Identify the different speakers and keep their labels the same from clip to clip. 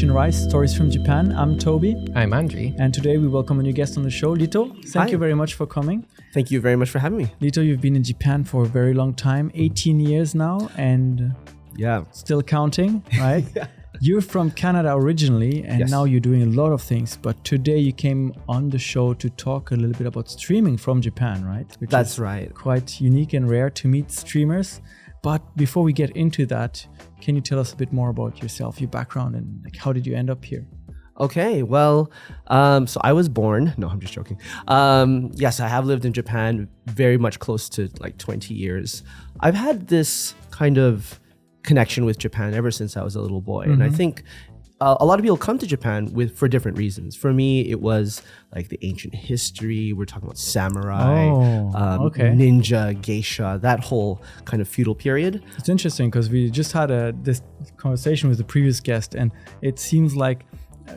Speaker 1: Ocean Rise, Stories from Japan. I'm Toby.
Speaker 2: I'm Andri.
Speaker 1: And today we welcome a new guest on the show, Lito. Thank you very much for coming.
Speaker 3: Thank you very much for having me.
Speaker 1: Lito, you've been in Japan for a very long time, 18 years now, and still counting, right?
Speaker 3: Yeah.
Speaker 1: You're from Canada originally, and now you're doing a lot of things. But today you came on the show to talk a little bit about streaming from Japan, right?
Speaker 3: That's right.
Speaker 1: Quite unique and rare to meet streamers. But before we get into that, can you tell us a bit more about yourself, your background, and like how did you end up here?
Speaker 3: Okay, well, so I was born, no, I'm just joking. Yes, I have lived in Japan very much close to like 20 years. I've had this kind of connection with Japan ever since I was a little boy. And I think a lot of people come to Japan for different reasons. For me, it was like the ancient history. We're talking about samurai, ninja, geisha, that whole kind of feudal period.
Speaker 1: It's interesting because we just had this conversation with the previous guest, and it seems like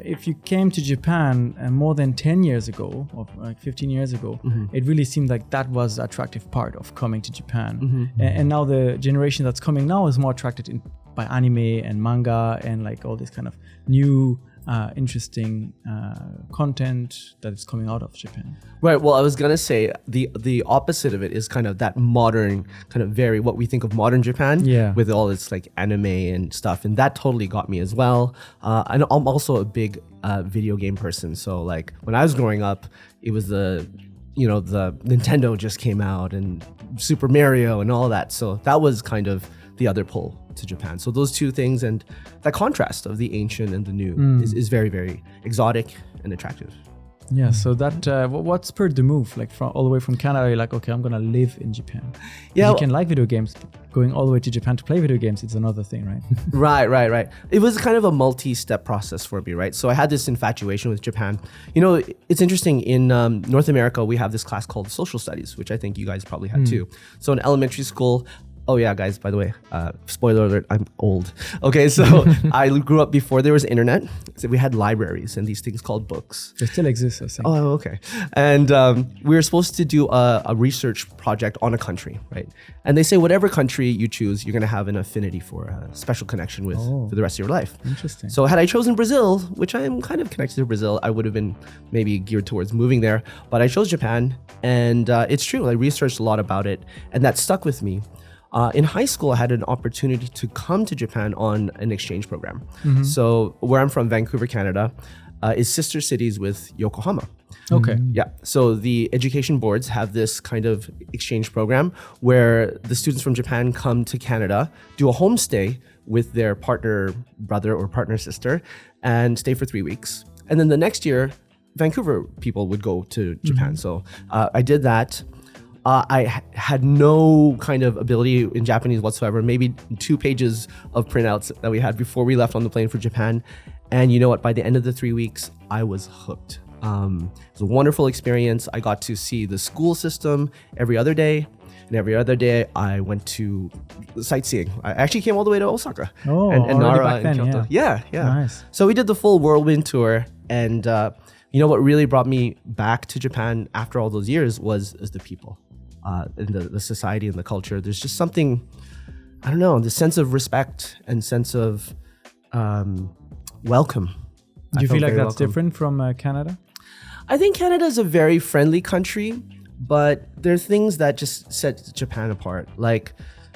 Speaker 1: if you came to Japan more than 10 years ago, or like 15 years ago, it really seemed like that was the attractive part of coming to Japan. And now the generation that's coming now is more attracted by anime and manga and like all this kind of new interesting content that is coming out of Japan.
Speaker 3: Right. Well, I was gonna say the opposite of it is kind of that modern kind of what we think of modern Japan with all its like anime and stuff, and that totally got me as well. And I'm also a big video game person, so like when I was growing up, it was the Nintendo just came out and Super Mario and all that, so that was kind of the other pull to Japan. So those two things and that contrast of the ancient and the new is very, very exotic and attractive.
Speaker 1: Yeah, so that what spurred the move? Like all the way from Canada, you're like, okay, I'm gonna live in Japan. Yeah, you can like video games. Going all the way to Japan to play video games, it's another thing, right?
Speaker 3: Right. It was kind of a multi-step process for me, right? So I had this infatuation with Japan. You know, it's interesting. In North America, we have this class called social studies, which I think you guys probably had too. So in elementary school. Oh yeah, guys, by the way, spoiler alert, I'm old. Okay, so I grew up before there was internet. So we had libraries and these things called books.
Speaker 1: They still exist, I think.
Speaker 3: Oh, okay. And we were supposed to do a research project on a country, right? And they say whatever country you choose, you're going to have an affinity for, a special connection with for the rest of your life.
Speaker 1: Interesting.
Speaker 3: So had I chosen Brazil, which I am kind of connected to Brazil, I would have been maybe geared towards moving there. But I chose Japan, and it's true. I researched a lot about it, and that stuck with me. In high school, I had an opportunity to come to Japan on an exchange program. So where I'm from, Vancouver, Canada, is sister cities with Yokohama.
Speaker 1: Okay.
Speaker 3: Yeah. So the education boards have this kind of exchange program where the students from Japan come to Canada, do a homestay with their partner brother or partner sister, and stay for 3 weeks. And then the next year, Vancouver people would go to Japan. So I did that. I had no kind of ability in Japanese whatsoever, maybe 2 pages of printouts that we had before we left on the plane for Japan. And you know what? By the end of the 3 weeks, I was hooked. It was a wonderful experience. I got to see the school system every other day. And every other day, I went to sightseeing. I actually came all the way to Osaka and Nara and Kyoto. Yeah.
Speaker 1: Nice.
Speaker 3: So we did the full whirlwind tour. And you know what really brought me back to Japan after all those years was the people. In the society and the culture. There's just something, I don't know, the sense of respect and sense of welcome.
Speaker 1: Do you feel like that's different from Canada?
Speaker 3: I think Canada is a very friendly country, but there are things that just set Japan apart. Like,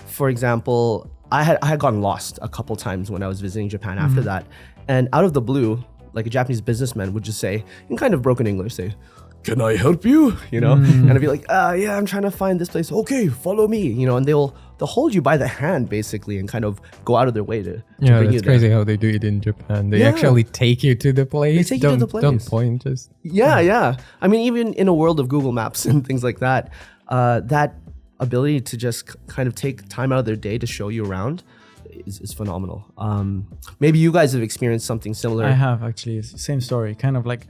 Speaker 3: for example, I had gotten lost a couple times when I was visiting Japan after that. And out of the blue, like a Japanese businessman would just say, in kind of broken English, say, "Can I help you?" You know, and I'd be like, "Yeah, I'm trying to find this place." "Okay, follow me." You know, and they'll hold you by the hand basically, and kind of go out of their way to bring you there.
Speaker 2: That's crazy how they do it in Japan. They actually take you to the place.
Speaker 3: They take you to the place.
Speaker 2: Don't point, just
Speaker 3: yeah. I mean, even in a world of Google Maps and things like that, that ability to just kind of take time out of their day to show you around is phenomenal. Maybe you guys have experienced something similar.
Speaker 1: I have actually. Same story. Kind of like,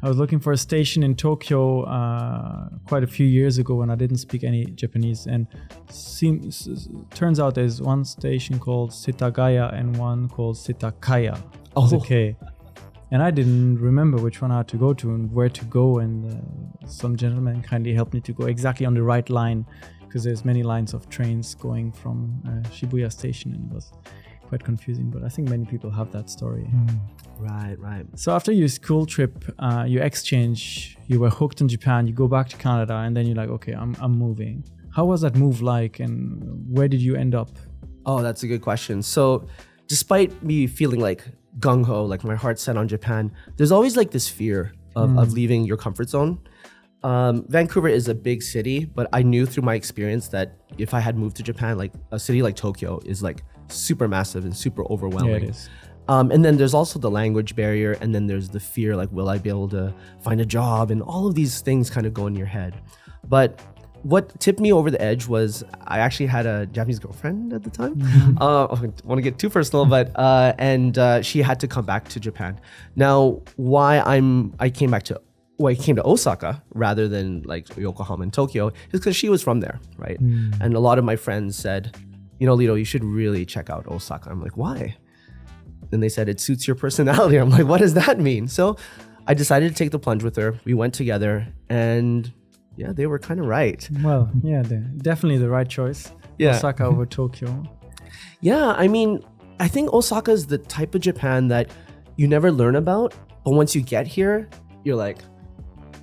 Speaker 1: I was looking for a station in Tokyo quite a few years ago when I didn't speak any Japanese, and turns out there's one station called Setagaya and one called Setakaya. Okay. And I didn't remember which one I had to go to and where to go, and some gentleman kindly helped me to go exactly on the right line, because there's many lines of trains going from Shibuya station, and it was quite confusing, but I think many people have that story.
Speaker 3: Right.
Speaker 1: So after your school trip, your exchange, you were hooked in Japan, you go back to Canada, and then you're like, okay, I'm moving. How was that move like, and where did you end up?
Speaker 3: Oh, that's a good question. So despite me feeling like gung-ho, like my heart set on Japan, there's always like this fear of leaving your comfort zone. Vancouver is a big city, but I knew through my experience that if I had moved to Japan, like a city like Tokyo is like super massive and super overwhelming.
Speaker 1: Yeah, it is.
Speaker 3: And then there's also the language barrier, and then there's the fear, like, will I be able to find a job? And all of these things kind of go in your head. But what tipped me over the edge was I actually had a Japanese girlfriend at the time. I don't want to get too personal, but she had to come back to Japan. Now, why I came to Osaka rather than like Yokohama and Tokyo is because she was from there, right? And a lot of my friends said, Lito, you should really check out Osaka. I'm like, why? And they said, it suits your personality. I'm like, what does that mean? So I decided to take the plunge with her. We went together, and yeah, they were kind of right.
Speaker 1: Well, yeah, definitely the right choice.
Speaker 3: Yeah.
Speaker 1: Osaka over Tokyo.
Speaker 3: Yeah, I mean, I think Osaka is the type of Japan that you never learn about, but once you get here, you're like,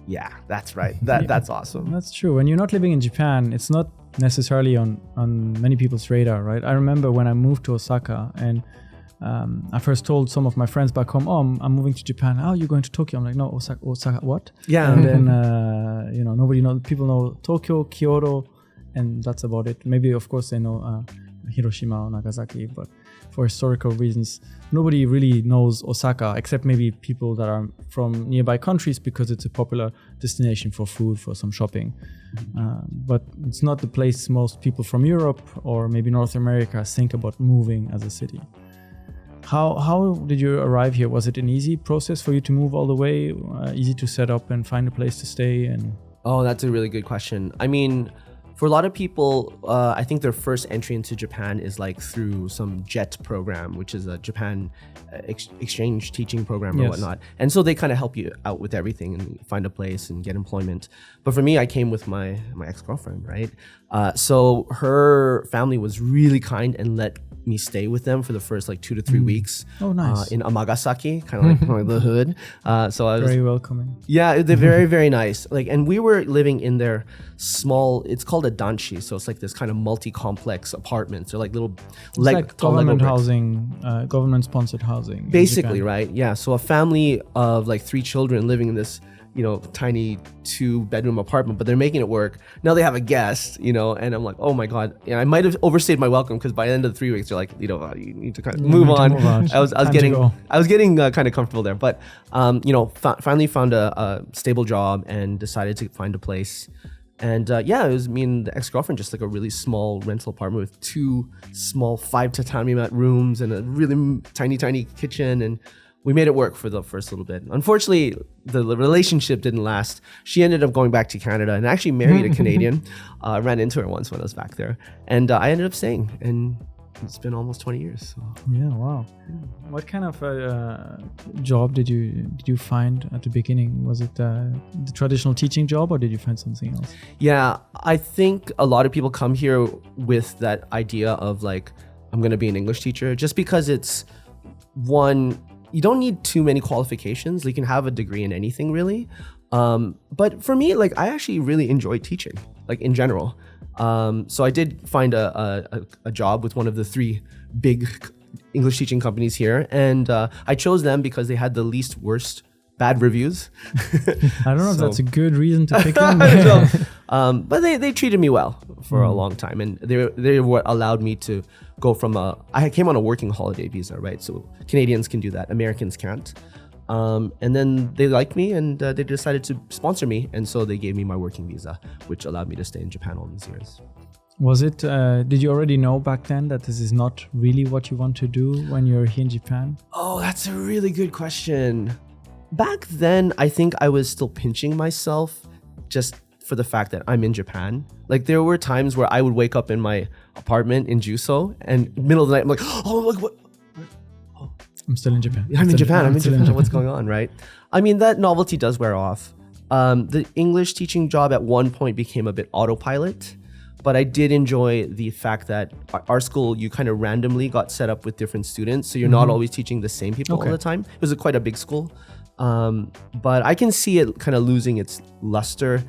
Speaker 3: yeah, that's right. That's awesome.
Speaker 1: That's true. When you're not living in Japan, it's not necessarily on many people's radar, right? I remember when I moved to Osaka, and I first told some of my friends back home, I'm moving to Japan. Oh, you're going to Tokyo? I'm like, no, Osaka, what?
Speaker 3: Yeah.
Speaker 1: And then, nobody knows. People know Tokyo, Kyoto, and that's about it. Maybe, of course, they know Hiroshima or Nagasaki, but for historical reasons, nobody really knows Osaka, except maybe people that are from nearby countries, because it's a popular destination for food, for some shopping. But it's not the place most people from Europe or maybe North America think about moving as a city. How did you arrive here? Was it an easy process for you to move all the way? Easy to set up and find a place to stay?
Speaker 3: Oh, that's a really good question. I mean, for a lot of people, I think their first entry into Japan is like through some JET program, which is a Japan exchange teaching program or whatnot. And so they kind of help you out with everything and find a place and get employment. But for me, I came with my ex-girlfriend, right? So her family was really kind and let me stay with them for the first like 2 to 3 weeks.
Speaker 1: Oh, nice.
Speaker 3: In Amagasaki, kind of like the hood. So I was
Speaker 1: very welcoming.
Speaker 3: Yeah, they're very, very nice. Like, and we were living in their small, it's called a danshi. So it's like this kind of multi-complex apartments. They're like little,
Speaker 1: like government housing, government-sponsored housing.
Speaker 3: Basically, right? Yeah. So a family of like 3 children living in this, tiny 2-bedroom apartment, but they're making it work. Now they have a guest, and I'm like, oh my God. Yeah, I might have overstayed my welcome, because by the end of the 3 weeks, they're like, you need to kind of move on. I was getting kind of comfortable there, but finally found a stable job and decided to find a place. And it was me and the ex-girlfriend, just like a really small rental apartment with 2 small 5 tatami mat rooms and a really tiny kitchen, and we made it work for the first little bit. Unfortunately, the relationship didn't last. She ended up going back to Canada and actually married a Canadian. I ran into her once when I was back there. And I ended up staying. And it's been almost 20 years. So.
Speaker 1: Yeah, wow. What kind of job did you find at the beginning? Was it the traditional teaching job, or did you find something else?
Speaker 3: Yeah, I think a lot of people come here with that idea of like, I'm going to be an English teacher, just because it's one... You don't need too many qualifications. You can have a degree in anything, really. But for me, like, I actually really enjoy teaching, like in general. So I did find a job with one of the 3 big English teaching companies here, and I chose them because they had the least worst bad reviews.
Speaker 1: I don't know if that's a good reason to pick them.
Speaker 3: But they treated me well for a long time, and they were allowed me to go from I came on a working holiday visa, right? So Canadians can do that, Americans can't. And then they liked me, and they decided to sponsor me, and so they gave me my working visa, which allowed me to stay in Japan all these years.
Speaker 1: Was it, did you already know back then that this is not really what you want to do when you're here in Japan?
Speaker 3: Oh, that's a really good question. Back then, I think I was still pinching myself just for the fact that I'm in Japan. Like, there were times where I would wake up in my apartment in Juso, and middle of the night, I'm like, oh, like, what? Oh.
Speaker 1: I'm still in Japan.
Speaker 3: I'm in Japan. What's going on, right? I mean, that novelty does wear off. The English teaching job at one point became a bit autopilot. But I did enjoy the fact that our school, you kind of randomly got set up with different students. So you're not always teaching the same people all the time. It was quite a big school. But I can see it kind of losing its luster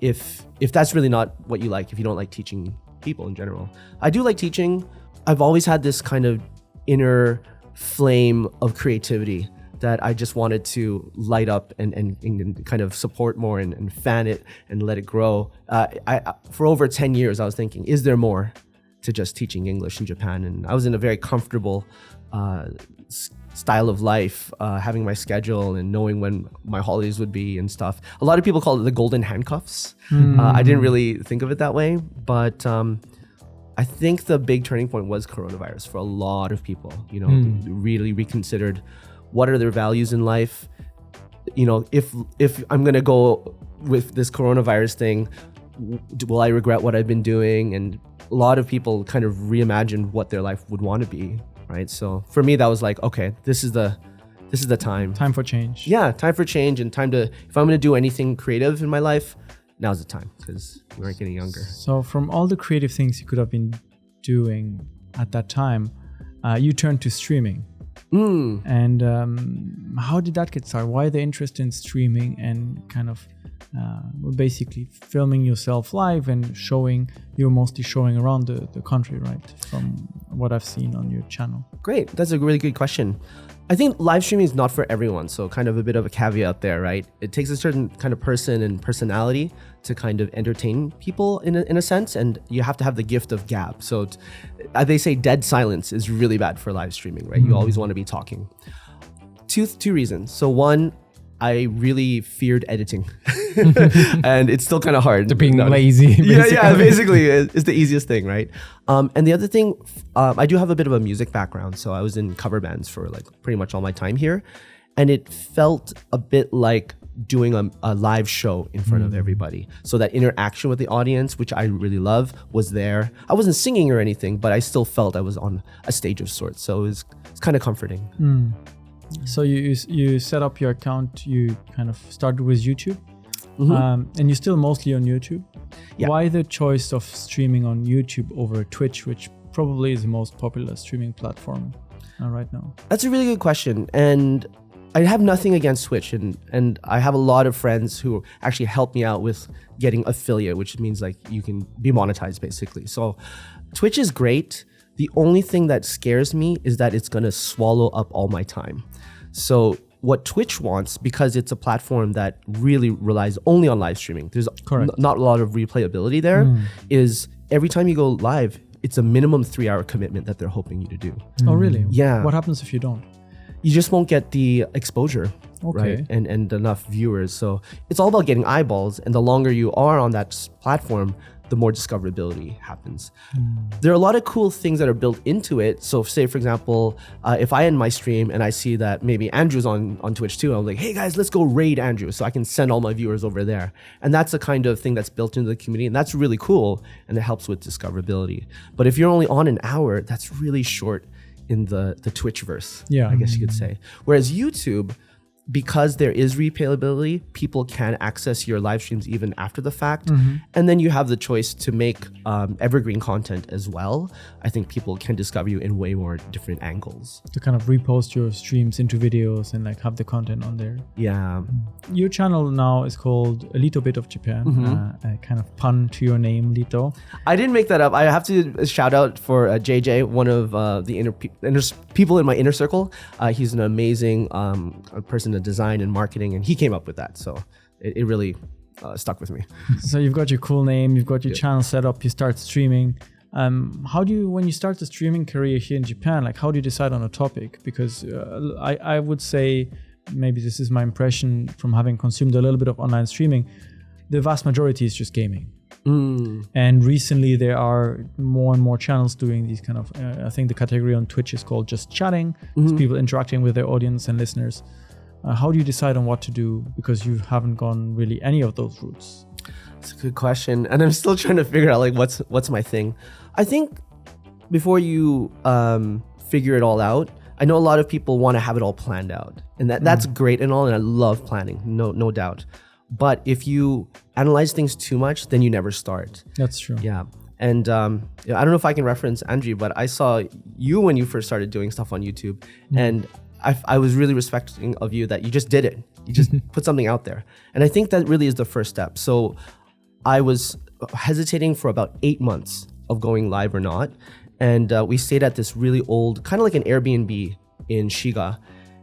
Speaker 3: if that's really not what you like, if you don't like teaching people in general. I do like teaching. I've always had this kind of inner flame of creativity that I just wanted to light up and kind of support more and fan it and let it grow. For over 10 years, I was thinking, is there more to just teaching English in Japan? And I was in a very comfortable style of life, having my schedule and knowing when my holidays would be and stuff. A lot of people call it the golden handcuffs. I didn't really think of it that way, but I think the big turning point was coronavirus for a lot of people, really reconsidered what are their values in life. If I'm going to go with this coronavirus thing, will I regret what I've been doing? And a lot of people kind of reimagined what their life would want to be, right? So for me, that was like, okay, this is the time.
Speaker 1: Time for change.
Speaker 3: Yeah, time for change and time to, if I'm going to do anything creative in my life, now's the time because we aren't getting younger.
Speaker 1: So from all the creative things you could have been doing at that time, you turned to streaming. And how did that get started? Why the interest in streaming and kind of basically filming yourself live and you're mostly showing around the country, right? From what I've seen on your channel.
Speaker 3: Great. That's a really good question. I think live streaming is not for everyone. So kind of a bit of a caveat there, right? It takes a certain kind of person and personality to kind of entertain people in a sense. And you have to have the gift of gab. So they say dead silence is really bad for live streaming, right? You always want to be talking. Two reasons. So one, I really feared editing and it's still kind of hard.
Speaker 2: To being lazy. Basically.
Speaker 3: Yeah, basically it's the easiest thing, right? And the other thing, I do have a bit of a music background. So I was in cover bands for like pretty much all my time here. And it felt a bit like doing a live show in front of everybody. So that interaction with the audience, which I really love, was there. I wasn't singing or anything, but I still felt I was on a stage of sorts. So it's kind of comforting.
Speaker 1: So you set up your account, you kind of started with YouTube, and you're still mostly on YouTube.
Speaker 3: Yeah.
Speaker 1: Why the choice of streaming on YouTube over Twitch, which probably is the most popular streaming platform right now?
Speaker 3: That's a really good question. And I have nothing against Twitch. And I have a lot of friends who actually help me out with getting affiliate, which means like you can be monetized basically. So Twitch is great. The only thing that scares me is that it's going to swallow up all my time. So what Twitch wants, because it's a platform that really relies only on live streaming, there's not a lot of replayability there, is every time you go live, it's a minimum 3-hour commitment that they're hoping you to do.
Speaker 1: Oh, really?
Speaker 3: Yeah.
Speaker 1: What happens if you don't?
Speaker 3: You just won't get the exposure, right? And enough viewers. So it's all about getting eyeballs. And the longer you are on that platform, the more discoverability happens. There are a lot of cool things that are built into it. So say, for example, if I end my stream and I see that maybe Andrew's on Twitch too, I'm like, hey guys, let's go raid Andrew. So I can send all my viewers over there. And that's the kind of thing that's built into the community. And that's really cool. And it helps with discoverability. But if you're only on an hour, that's really short in the Twitchverse, I guess you could say. Whereas YouTube, because there is replayability, people can access your live streams even after the fact. And then you have the choice to make evergreen content as well. I think people can discover you in way more different angles.
Speaker 1: To kind of repost your streams into videos and like have the content on there.
Speaker 3: Yeah.
Speaker 1: Your channel now is called A Little Bit of Japan, a kind of pun to your name, Lito.
Speaker 3: I didn't make that up. I have to shout out for JJ, one of the people in my inner circle. He's an amazing person in design and marketing, and he came up with that. So it really stuck with me.
Speaker 1: So you've got your cool name, you've got your channel set up, you start streaming. How do you, when you start the streaming career here in Japan, like how do you decide on a topic? Because I would say, maybe this is my impression from having consumed a little bit of online streaming, the vast majority is just gaming. And recently there are more and more channels doing these kind of, I think the category on Twitch is called just chatting. It's people interacting with their audience and listeners. How do you decide on what to do? Because you haven't gone really any of those routes.
Speaker 3: It's a good question. And I'm still trying to figure out like what's my thing. I think before you figure it all out, I know a lot of people want to have it all planned out. And that's great and all, and I love planning, no doubt. But if you analyze things too much, then you never start.
Speaker 1: That's true.
Speaker 3: Yeah. And I don't know if I can reference Andrew, but I saw you when you first started doing stuff on YouTube. And I was really respecting of you that you just did it. You just put something out there. And I think that really is the first step. So I was hesitating for about 8 months of going live or not. And we stayed at this really old, kind of like an Airbnb in Shiga.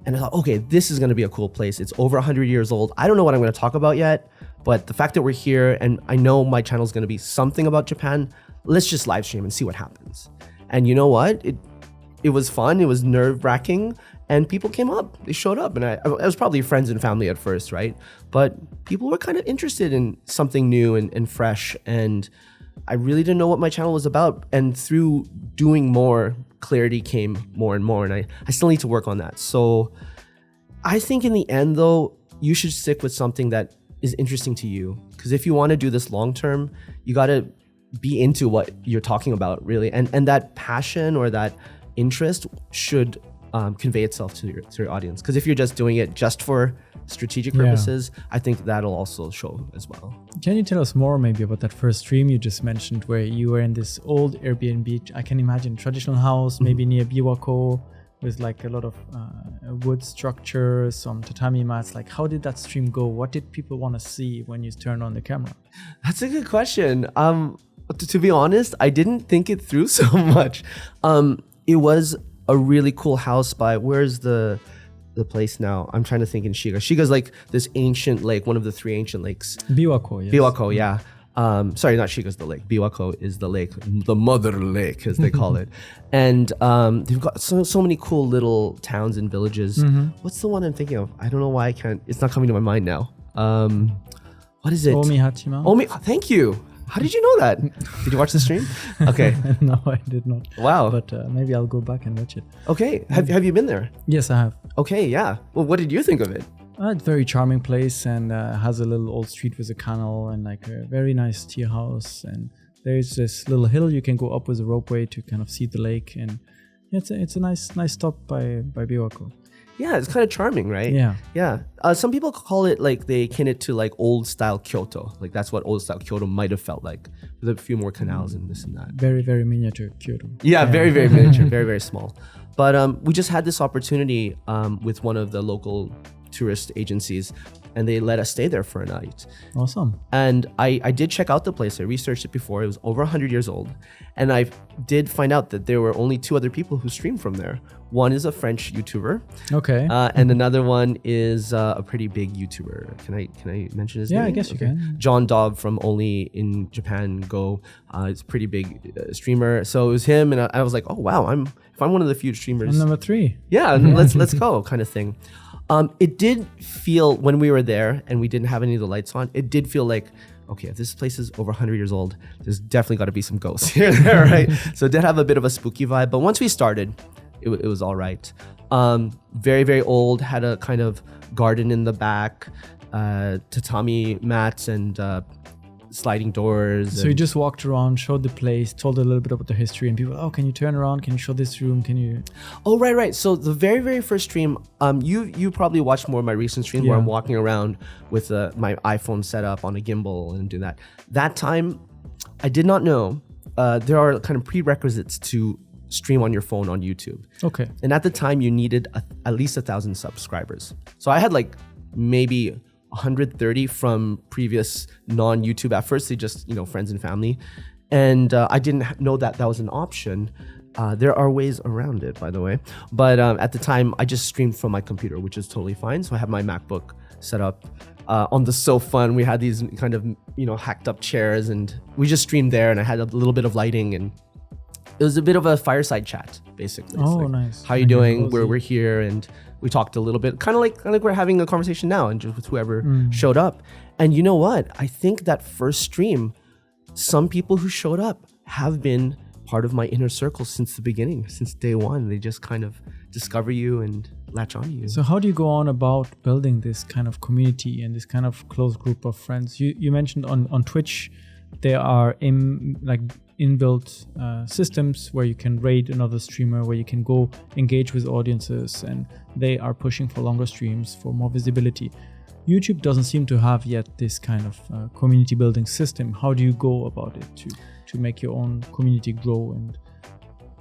Speaker 3: And I thought, okay, this is going to be a cool place. It's over 100 years old. I don't know what I'm going to talk about yet, but the fact that we're here and I know my channel is going to be something about Japan, let's just live stream and see what happens. And you know what? It was fun. It was nerve wracking. And people came up. They showed up. And I was probably friends and family at first, right? But people were kind of interested in something new and fresh. And I really didn't know what my channel was about. And through doing more, clarity came more and more. And I still need to work on that. So I think in the end, though, you should stick with something that is interesting to you. Because if you want to do this long term, you got to be into what you're talking about, really. And that passion or that interest should convey itself to your audience. Because if you're just doing it just for strategic purposes, I think that'll also show as well.
Speaker 1: Can you tell us more maybe about that first stream you just mentioned where you were in this old Airbnb, I can imagine traditional house, maybe near Biwako, with like a lot of wood structures, some tatami mats. Like, how did that stream go? What did people want to see when you turned on the camera?
Speaker 3: That's a good question. To be honest, I didn't think it through so much. It was a really cool house by, where's the place now? I'm trying to think in Shiga. Shiga's like this ancient lake, one of the 3 ancient lakes.
Speaker 1: Biwako, yes.
Speaker 3: Biwako, yeah. Sorry, not Shiga's the lake. Biwako is the lake, the mother lake, as they call it. And they've got so many cool little towns and villages. What's the one I'm thinking of? I don't know why I can't. It's not coming to my mind now. What is it?
Speaker 1: Omihachima.
Speaker 3: Thank you. How did you know that? Did you watch the stream? Okay.
Speaker 1: No, I did not.
Speaker 3: Wow.
Speaker 1: But maybe I'll go back and watch it.
Speaker 3: Okay. Have you been there?
Speaker 1: Yes, I have.
Speaker 3: Okay, yeah. Well, what did you think of it?
Speaker 1: It's a very charming place and has a little old street with a canal and like a very nice tea house. And there's this little hill you can go up with a ropeway to kind of see the lake. And it's a nice stop by Biwako.
Speaker 3: Yeah, it's kind of charming, right?
Speaker 1: Yeah.
Speaker 3: Yeah. Some people call it, like, they akin it to like old style Kyoto. Like that's what old style Kyoto might have felt like, with a few more canals and this and that.
Speaker 1: Very, very miniature Kyoto.
Speaker 3: Yeah, very, very miniature, very, very small. But we just had this opportunity with one of the local tourist agencies, and they let us stay there for a night.
Speaker 1: Awesome.
Speaker 3: And I did check out the place. I researched it before. It was over 100 years old. And I did find out that there were only 2 other people who streamed from there. One is a French YouTuber.
Speaker 1: Okay.
Speaker 3: And another one is a pretty big YouTuber. Can I mention his name?
Speaker 1: Yeah, I guess you can.
Speaker 3: John Dobb from Only in Japan Go. He's a pretty big streamer. So it was him, and I was like, oh wow, if I'm one of the few streamers.
Speaker 1: I'm number 3.
Speaker 3: Yeah, let's go, kind of thing. It did feel, when we were there and we didn't have any of the lights on, it did feel like, okay, if this place is over 100 years old, there's definitely got to be some ghosts here and there, right? So it did have a bit of a spooky vibe. But once we started, it was all right. Very, very old, had a kind of garden in the back, tatami mats and sliding doors.
Speaker 1: So you just walked around, showed the place, told a little bit about the history, and people, oh, can you turn around? Can you show this room? Can you?
Speaker 3: Oh, right. So the very, very first stream, you probably watched more of my recent streams where I'm walking around with my iPhone set up on a gimbal and do that. That time, I did not know there are kind of prerequisites to stream on your phone on YouTube.
Speaker 1: Okay.
Speaker 3: And at the time, you needed at least 1,000 subscribers. So I had like maybe 130 from previous non-YouTube efforts. They just, friends and family. And I didn't know that was an option. There are ways around it, by the way. But at the time, I just streamed from my computer, which is totally fine. So I have my MacBook set up on the sofa, and we had these kind of, hacked up chairs, and we just streamed there, and I had a little bit of lighting, and it was a bit of a fireside chat, basically.
Speaker 1: Oh, like, nice.
Speaker 3: How you doing? We're here, and we talked a little bit, kind of like we're having a conversation now, and just with whoever showed up. And you know what? I think that first stream, some people who showed up have been part of my inner circle since the beginning, since day one. They just kind of discover you and latch on to you.
Speaker 1: So how do you go on about building this kind of community and this kind of close group of friends? You mentioned on Twitch, there are inbuilt systems where you can raid another streamer, where you can go engage with audiences, and they are pushing for longer streams, for more visibility. YouTube doesn't seem to have yet this kind of community building system. How do you go about it to make your own community grow and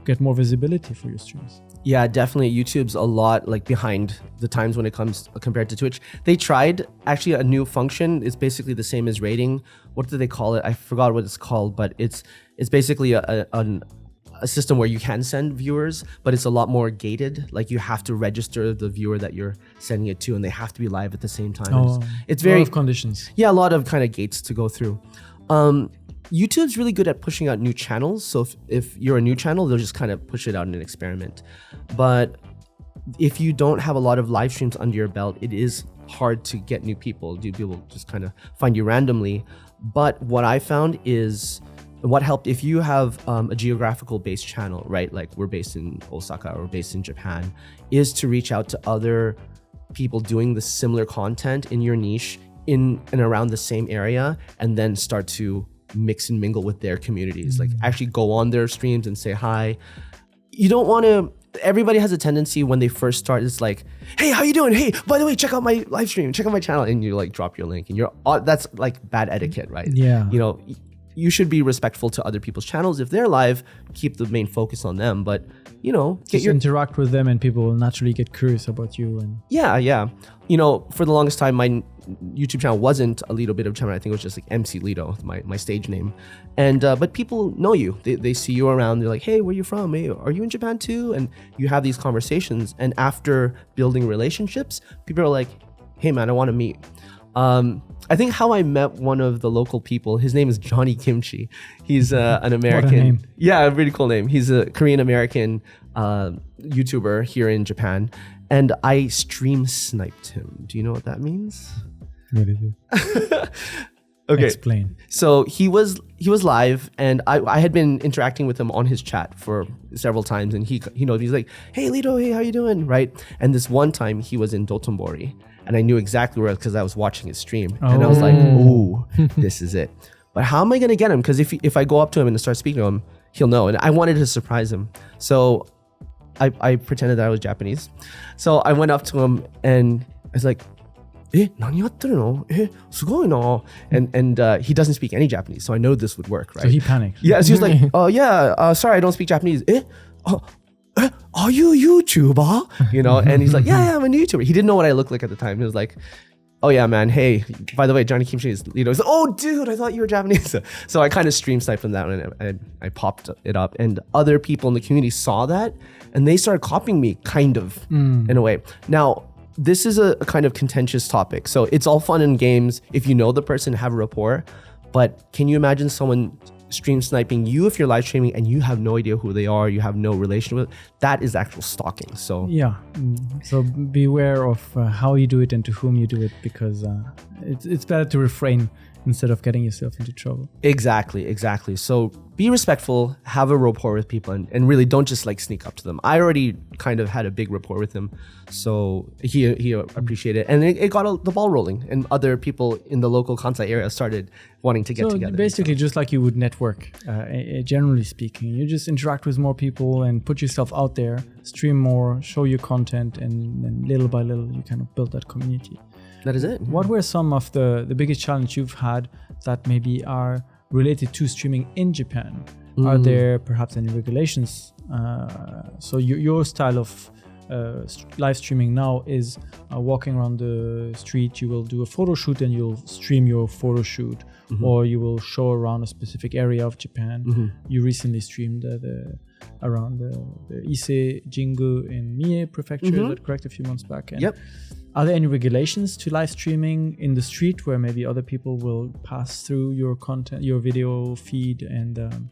Speaker 1: get more visibility for your streams?
Speaker 3: Yeah, definitely. YouTube's a lot like behind the times when it comes compared to Twitch. They tried actually a new function. It's basically the same as rating. What do they call it? I forgot what it's called, but it's basically a system where you can send viewers, but it's a lot more gated. Like you have to register the viewer that you're sending it to, and they have to be live at the same time. It's very
Speaker 1: a lot of conditions.
Speaker 3: Yeah, a lot of kind of gates to go through. YouTube's really good at pushing out new channels. So if you're a new channel, they'll just kind of push it out in an experiment. But if you don't have a lot of live streams under your belt, it is hard to get new people. People just kind of find you randomly. But what I found is what helped, if you have a geographical based channel, right? Like we're based in Osaka or based in Japan, is to reach out to other people doing the similar content in your niche in and around the same area, and then start to mix and mingle with their communities. Like actually go on their streams and say hi. You don't want to, everybody has a tendency when they first start, it's like, hey, how you doing? Hey, by the way, check out my live stream, check out my channel. And you like drop your link and that's like bad etiquette, right?
Speaker 1: Yeah.
Speaker 3: You know, you should be respectful to other people's channels. If they're live, keep the main focus on them. But, you know,
Speaker 1: interact with them and people will naturally get curious about you. And
Speaker 3: yeah. You know, for the longest time, my YouTube channel wasn't a Lito Bit of channel. I think it was just like MC Lito, my stage name. And but people know you. They see you around. They're like, hey, where you from? Hey, are you in Japan too? And you have these conversations. And after building relationships, people are like, hey man, I want to meet. I think how I met one of the local people, his name is Johnny Kimchi. He's an American.
Speaker 1: What a name.
Speaker 3: Yeah, a really cool name. He's a Korean American YouTuber here in Japan. And I stream sniped him. Do you know what that means?
Speaker 2: What is it?
Speaker 3: Okay.
Speaker 1: Explain.
Speaker 3: So he was live, and I had been interacting with him on his chat for several times, and he knows, he's like, hey Lito, hey, how you doing? Right? And this one time he was in Dotonbori, and I knew exactly where, because I was watching his stream, and I was like, ooh, this is it. But how am I gonna get him? Because if I go up to him and start speaking to him, he'll know. And I wanted to surprise him, so I pretended that I was Japanese. So I went up to him and I was like, nani yatte no? Sugoi na. And he doesn't speak any Japanese, so I know this would work, right?
Speaker 1: So he panicked.
Speaker 3: Yeah, so he was like, sorry, I don't speak Japanese. Are you a YouTuber? You know, and he's like, yeah, I'm a YouTuber. He didn't know what I looked like at the time. He was like, oh yeah, man, hey, by the way, Johnny Kimchi is Lito. He's like, oh dude, I thought you were Japanese. So I kind of stream sniped from that one, and I popped it up, and other people in the community saw that, and they started copying me, kind of, in a way. Now, this is a kind of contentious topic. So it's all fun and games if you know the person, have a rapport, but can you imagine someone stream sniping you if you're live streaming and you have no idea who they are, you have no relation with? That is actual stalking. So
Speaker 1: yeah, so beware of how you do it and to whom you do it, because it's better to refrain instead of getting yourself into trouble. Exactly.
Speaker 3: So be respectful, have a rapport with people, and really don't just like sneak up to them. I already kind of had a big rapport with him, so he appreciated it, and it got the ball rolling, and other people in the local Kansai area started wanting to get together.
Speaker 1: Basically, just like you would network, generally speaking, you just interact with more people and put yourself out there, stream more, show your content, and little by little you kind of build that community.
Speaker 3: That is it.
Speaker 1: What were some of the biggest challenges you've had that maybe are related to streaming in Japan? Are there perhaps any regulations? So your style of live streaming now is walking around the street, you will do a photo shoot and you'll stream your photo shoot, or you will show around a specific area of Japan. You recently streamed around the Ise Jingu in Mie Prefecture, is that correct, a few months back? And
Speaker 3: yep.
Speaker 1: Are there any regulations to live streaming in the street where maybe other people will pass through your content, your video feed, and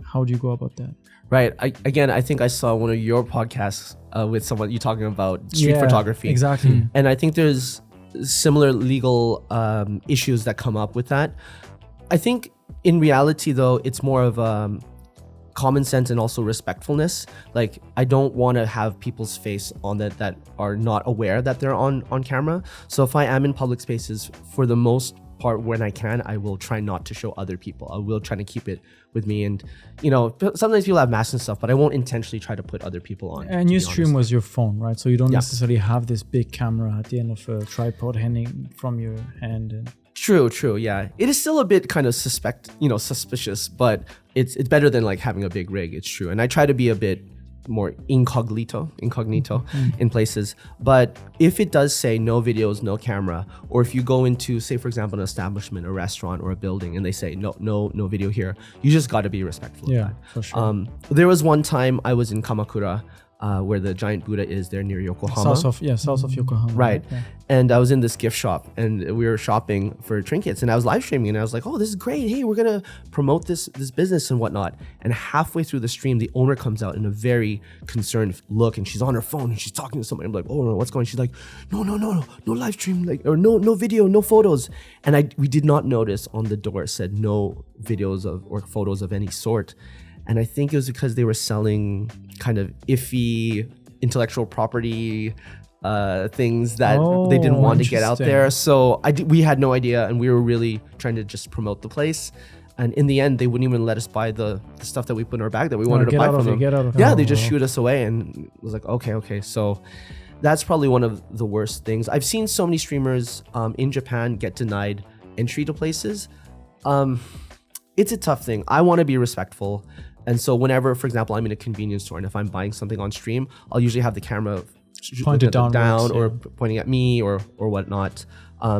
Speaker 1: how do you go about that?
Speaker 3: Right. I think I saw one of your podcasts with someone, you talking about street photography.
Speaker 1: Exactly.
Speaker 3: And I think there's similar legal issues that come up with that. I think in reality, though, it's more of common sense and also respectfulness. Like, I don't want to have people's face on that are not aware that they're on camera. So if I am in public spaces, for the most part when I can, I will try not to show other people. I will try to keep it with me. And, sometimes people have masks and stuff, but I won't intentionally try to put other people on.
Speaker 1: And your stream was your phone, right? So you don't necessarily have this big camera at the end of a tripod hanging from your hand. And
Speaker 3: True. Yeah. It is still a bit kind of suspicious, but it's better than like having a big rig. It's true. And I try to be a bit more incognito in places. But if it does say no videos, no camera, or if you go into, say, for example, an establishment, a restaurant or a building, and they say no video here, you just got to be respectful of that.
Speaker 1: For sure.
Speaker 3: There was one time I was in Kamakura, where the giant Buddha is there near Yokohama.
Speaker 1: South of Yokohama.
Speaker 3: Right.
Speaker 1: Yeah.
Speaker 3: And I was in this gift shop and we were shopping for trinkets and I was live streaming and I was like, oh, this is great. Hey, we're going to promote this business and whatnot. And halfway through the stream, the owner comes out in a very concerned look and she's on her phone and she's talking to somebody. I'm like, oh, no, what's going on? She's like, no live stream, or no video, no photos. And we did not notice on the door it said no videos or photos of any sort. And I think it was because they were selling kind of iffy intellectual property things that they didn't want to get out there. So we had no idea, and we were really trying to just promote the place. And in the end, they wouldn't even let us buy the stuff that we put in our bag that we wanted to buy from them. They just shoot us away, and it was like, okay. So that's probably one of the worst things. I've seen so many streamers in Japan get denied entry to places. It's a tough thing. I want to be respectful. And so whenever, for example, I'm in a convenience store and if I'm buying something on stream, I'll usually have the camera pointed down or pointing at me or whatnot.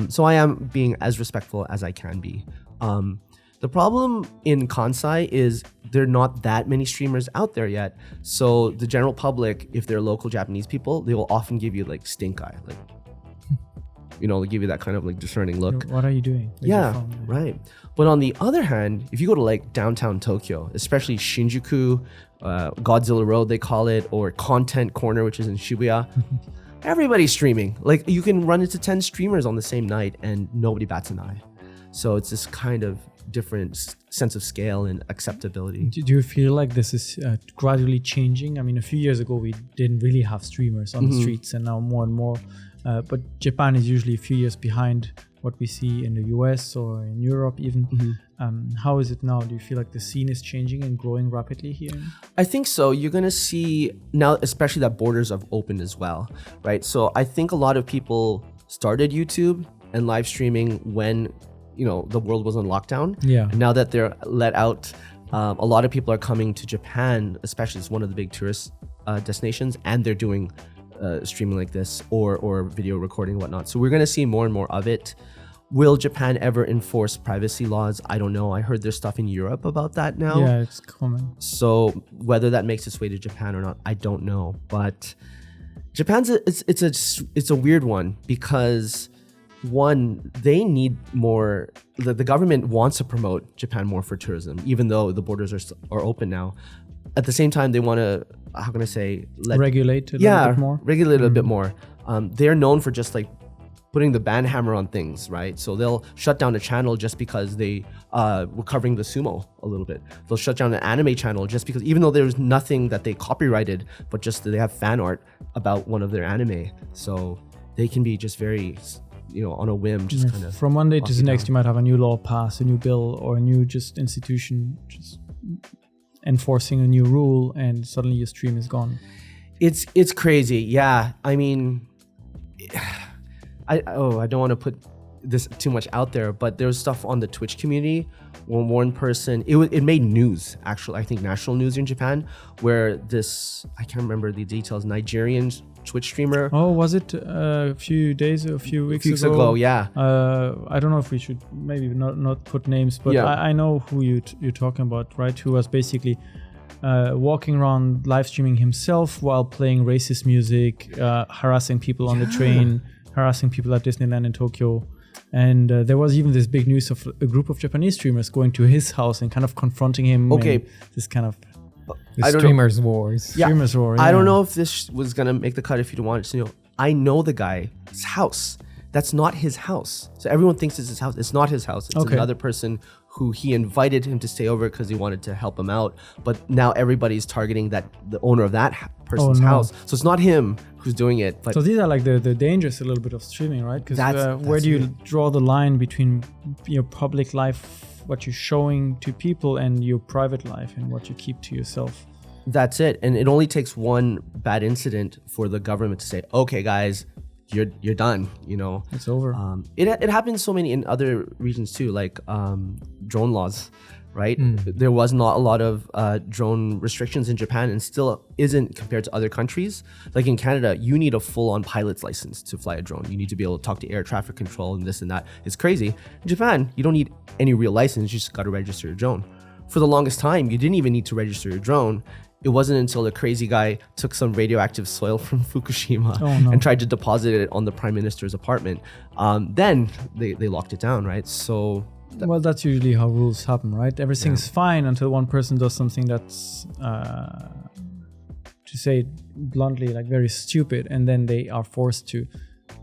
Speaker 3: So I am being as respectful as I can be. The problem in Kansai is there are not that many streamers out there yet. So the general public, if they're local Japanese people, they will often give you like stink eye. Like, they'll give you that kind of like discerning look.
Speaker 1: What are you doing?
Speaker 3: Yeah, right. But on the other hand, if you go to like downtown Tokyo, especially Shinjuku, Godzilla Road, they call it, or Content Corner, which is in Shibuya, everybody's streaming. Like you can run into 10 streamers on the same night and nobody bats an eye. So it's this kind of different sense of scale and acceptability.
Speaker 1: Do you feel like this is gradually changing? I mean, a few years ago, we didn't really have streamers on the streets, and now more and more. But Japan is usually a few years behind what we see in the US or in Europe even. How is it now? Do you feel like the scene is changing and growing rapidly here?
Speaker 3: I think so. You're going to see now, especially that borders have opened as well, right? So I think a lot of people started YouTube and live streaming when, the world was on lockdown. Yeah. And now that they're let out, a lot of people are coming to Japan, especially it's one of the big tourist destinations, and they're doing streaming like this or video recording and whatnot. So we're going to see more and more of it. Will Japan ever enforce privacy laws? I don't know. I heard there's stuff in Europe about that now.
Speaker 1: Yeah, it's common.
Speaker 3: So whether that makes its way to Japan or not, I don't know. But Japan's it's a weird one because one, they need more. The government wants to promote Japan more for tourism, even though the borders are open now. At the same time, they want to, how can I say,
Speaker 1: regulate a little bit more.
Speaker 3: Regulate a bit more. They're known for just like putting the ban hammer on things, right? So they'll shut down a channel just because they were covering the sumo a little bit. They'll shut down an anime channel just because, even though there's nothing that they copyrighted, but just they have fan art about one of their anime. So they can be just very, on a whim, just kind of.
Speaker 1: From one day to the next, you might have a new law pass, a new bill, or a new just institution just enforcing a new rule, and suddenly your stream is gone.
Speaker 3: It's crazy. Yeah. I mean, I don't want to put this too much out there, but there's stuff on the Twitch community when one person, it made news, actually, I think national news in Japan, where this, I can't remember the details, Nigerian Twitch streamer.
Speaker 1: Oh, was it a few weeks
Speaker 3: ago? Yeah.
Speaker 1: I don't know if we should maybe not put names, but yeah. I know who you're talking about, right? Who was basically walking around live streaming himself while playing racist music, harassing people on the train, harassing people at Disneyland in Tokyo. And there was even this big news of a group of Japanese streamers going to his house and kind of confronting him.
Speaker 3: Okay.
Speaker 1: This kind of
Speaker 2: streamers wars.
Speaker 3: Yeah.
Speaker 1: Streamers war. Yeah.
Speaker 3: I don't know if this was gonna make the cut. If you don't want it to know, I know the guy's house. That's not his house. So everyone thinks it's his house. It's not his house. It's another person who he invited him to stay over because he wanted to help him out. But now everybody's targeting the owner of that person's house. So it's not him who's doing it. But
Speaker 1: so these are like the dangers a little bit of streaming, right? Because where do you draw the line between your public life, what you're showing to people, and your private life and what you keep to yourself?
Speaker 3: That's it. And it only takes one bad incident for the government to say, okay, guys, you're done,
Speaker 1: It's over.
Speaker 3: It happens so many in other regions too, like drone laws, right? There was not a lot of drone restrictions in Japan, and still isn't compared to other countries. Like in Canada, you need a full-on pilot's license to fly a drone. You need to be able to talk to air traffic control and this and that. It's crazy. In Japan, you don't need any real license. You just got to register your drone. For the longest time, you didn't even need to register your drone. It wasn't until a crazy guy took some radioactive soil from Fukushima and tried to deposit it on the prime minister's apartment. Then they locked it down, right? So
Speaker 1: well, that's usually how rules happen, right? Everything's fine until one person does something that's, to say it bluntly, like very stupid, and then they are forced to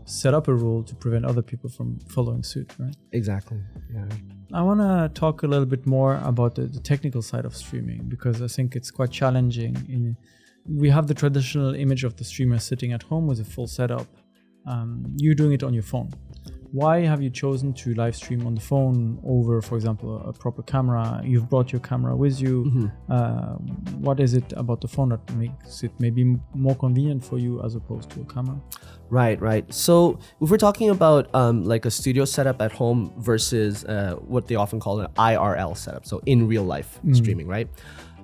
Speaker 1: set up a rule to prevent other people from following suit, right?
Speaker 3: Exactly. Yeah.
Speaker 1: I want to talk a little bit more about the technical side of streaming, because I think it's quite challenging. We have the traditional image of the streamer sitting at home with a full setup. You're doing it on your phone. Why have you chosen to live stream on the phone over, for example, a proper camera? You've brought your camera with you. What is it about the phone that makes it maybe more convenient for you as opposed to a camera?
Speaker 3: Right. So if we're talking about like a studio setup at home versus what they often call an IRL setup, so in real life streaming, right?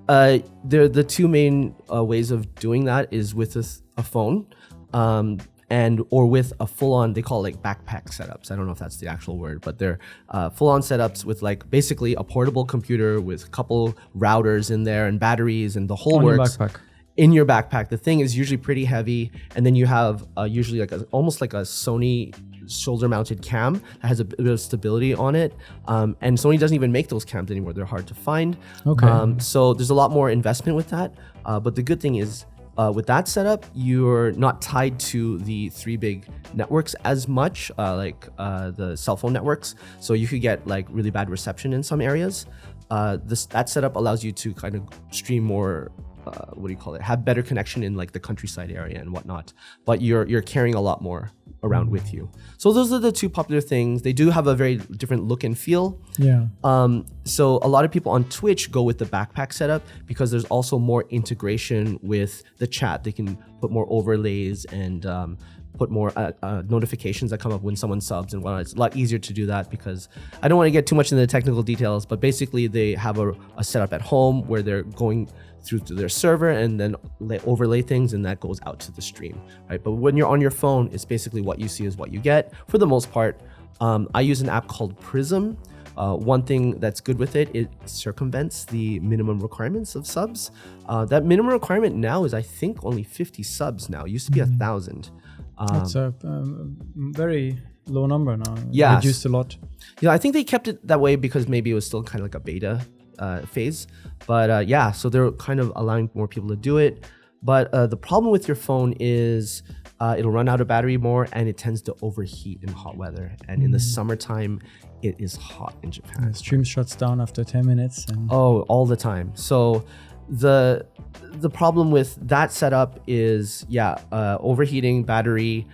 Speaker 3: The two main ways of doing that is with a phone. Or with a full-on, they call it like backpack setups. I don't know if that's the actual word, but they're full-on setups with like basically a portable computer with a couple routers in there and batteries and the whole works.
Speaker 1: Your backpack.
Speaker 3: In your backpack. The thing is usually pretty heavy, and then you have usually like almost like a Sony shoulder-mounted cam that has a bit of stability on it. And Sony doesn't even make those cams anymore. They're hard to find.
Speaker 1: Okay.
Speaker 3: So there's a lot more investment with that. But the good thing is, with that setup, you're not tied to the three big networks as much, like the cell phone networks. So you could get like really bad reception in some areas. That setup allows you to kind of stream more, have better connection in like the countryside area and whatnot. But you're carrying a lot more around with you. So those are the two popular things. They do have a very different look and feel.
Speaker 1: Yeah.
Speaker 3: So a lot of people on Twitch go with the backpack setup because there's also more integration with the chat. They can put more overlays and put more notifications that come up when someone subs and whatnot. It's a lot easier to do that because I don't want to get too much into the technical details, but basically they have a setup at home where they're going through to their server and then overlay things, and that goes out to the stream, right? But when you're on your phone, it's basically what you see is what you get for the most part. I use an app called Prism. One thing that's good with it, it circumvents the minimum requirements of subs. That minimum requirement now is, I think, only 50 subs now. It used to be 1,000.
Speaker 1: That's a very low number now.
Speaker 3: Yeah.
Speaker 1: Reduced a lot.
Speaker 3: Yeah, I think they kept it that way because maybe it was still kind of like a beta phase. But so they're kind of allowing more people to do it. But the problem with your phone is it'll run out of battery more, and it tends to overheat in hot weather. And in the summertime, it is hot in Japan.
Speaker 1: The stream shuts down after 10 minutes.
Speaker 3: All the time. So the problem with that setup is overheating, battery,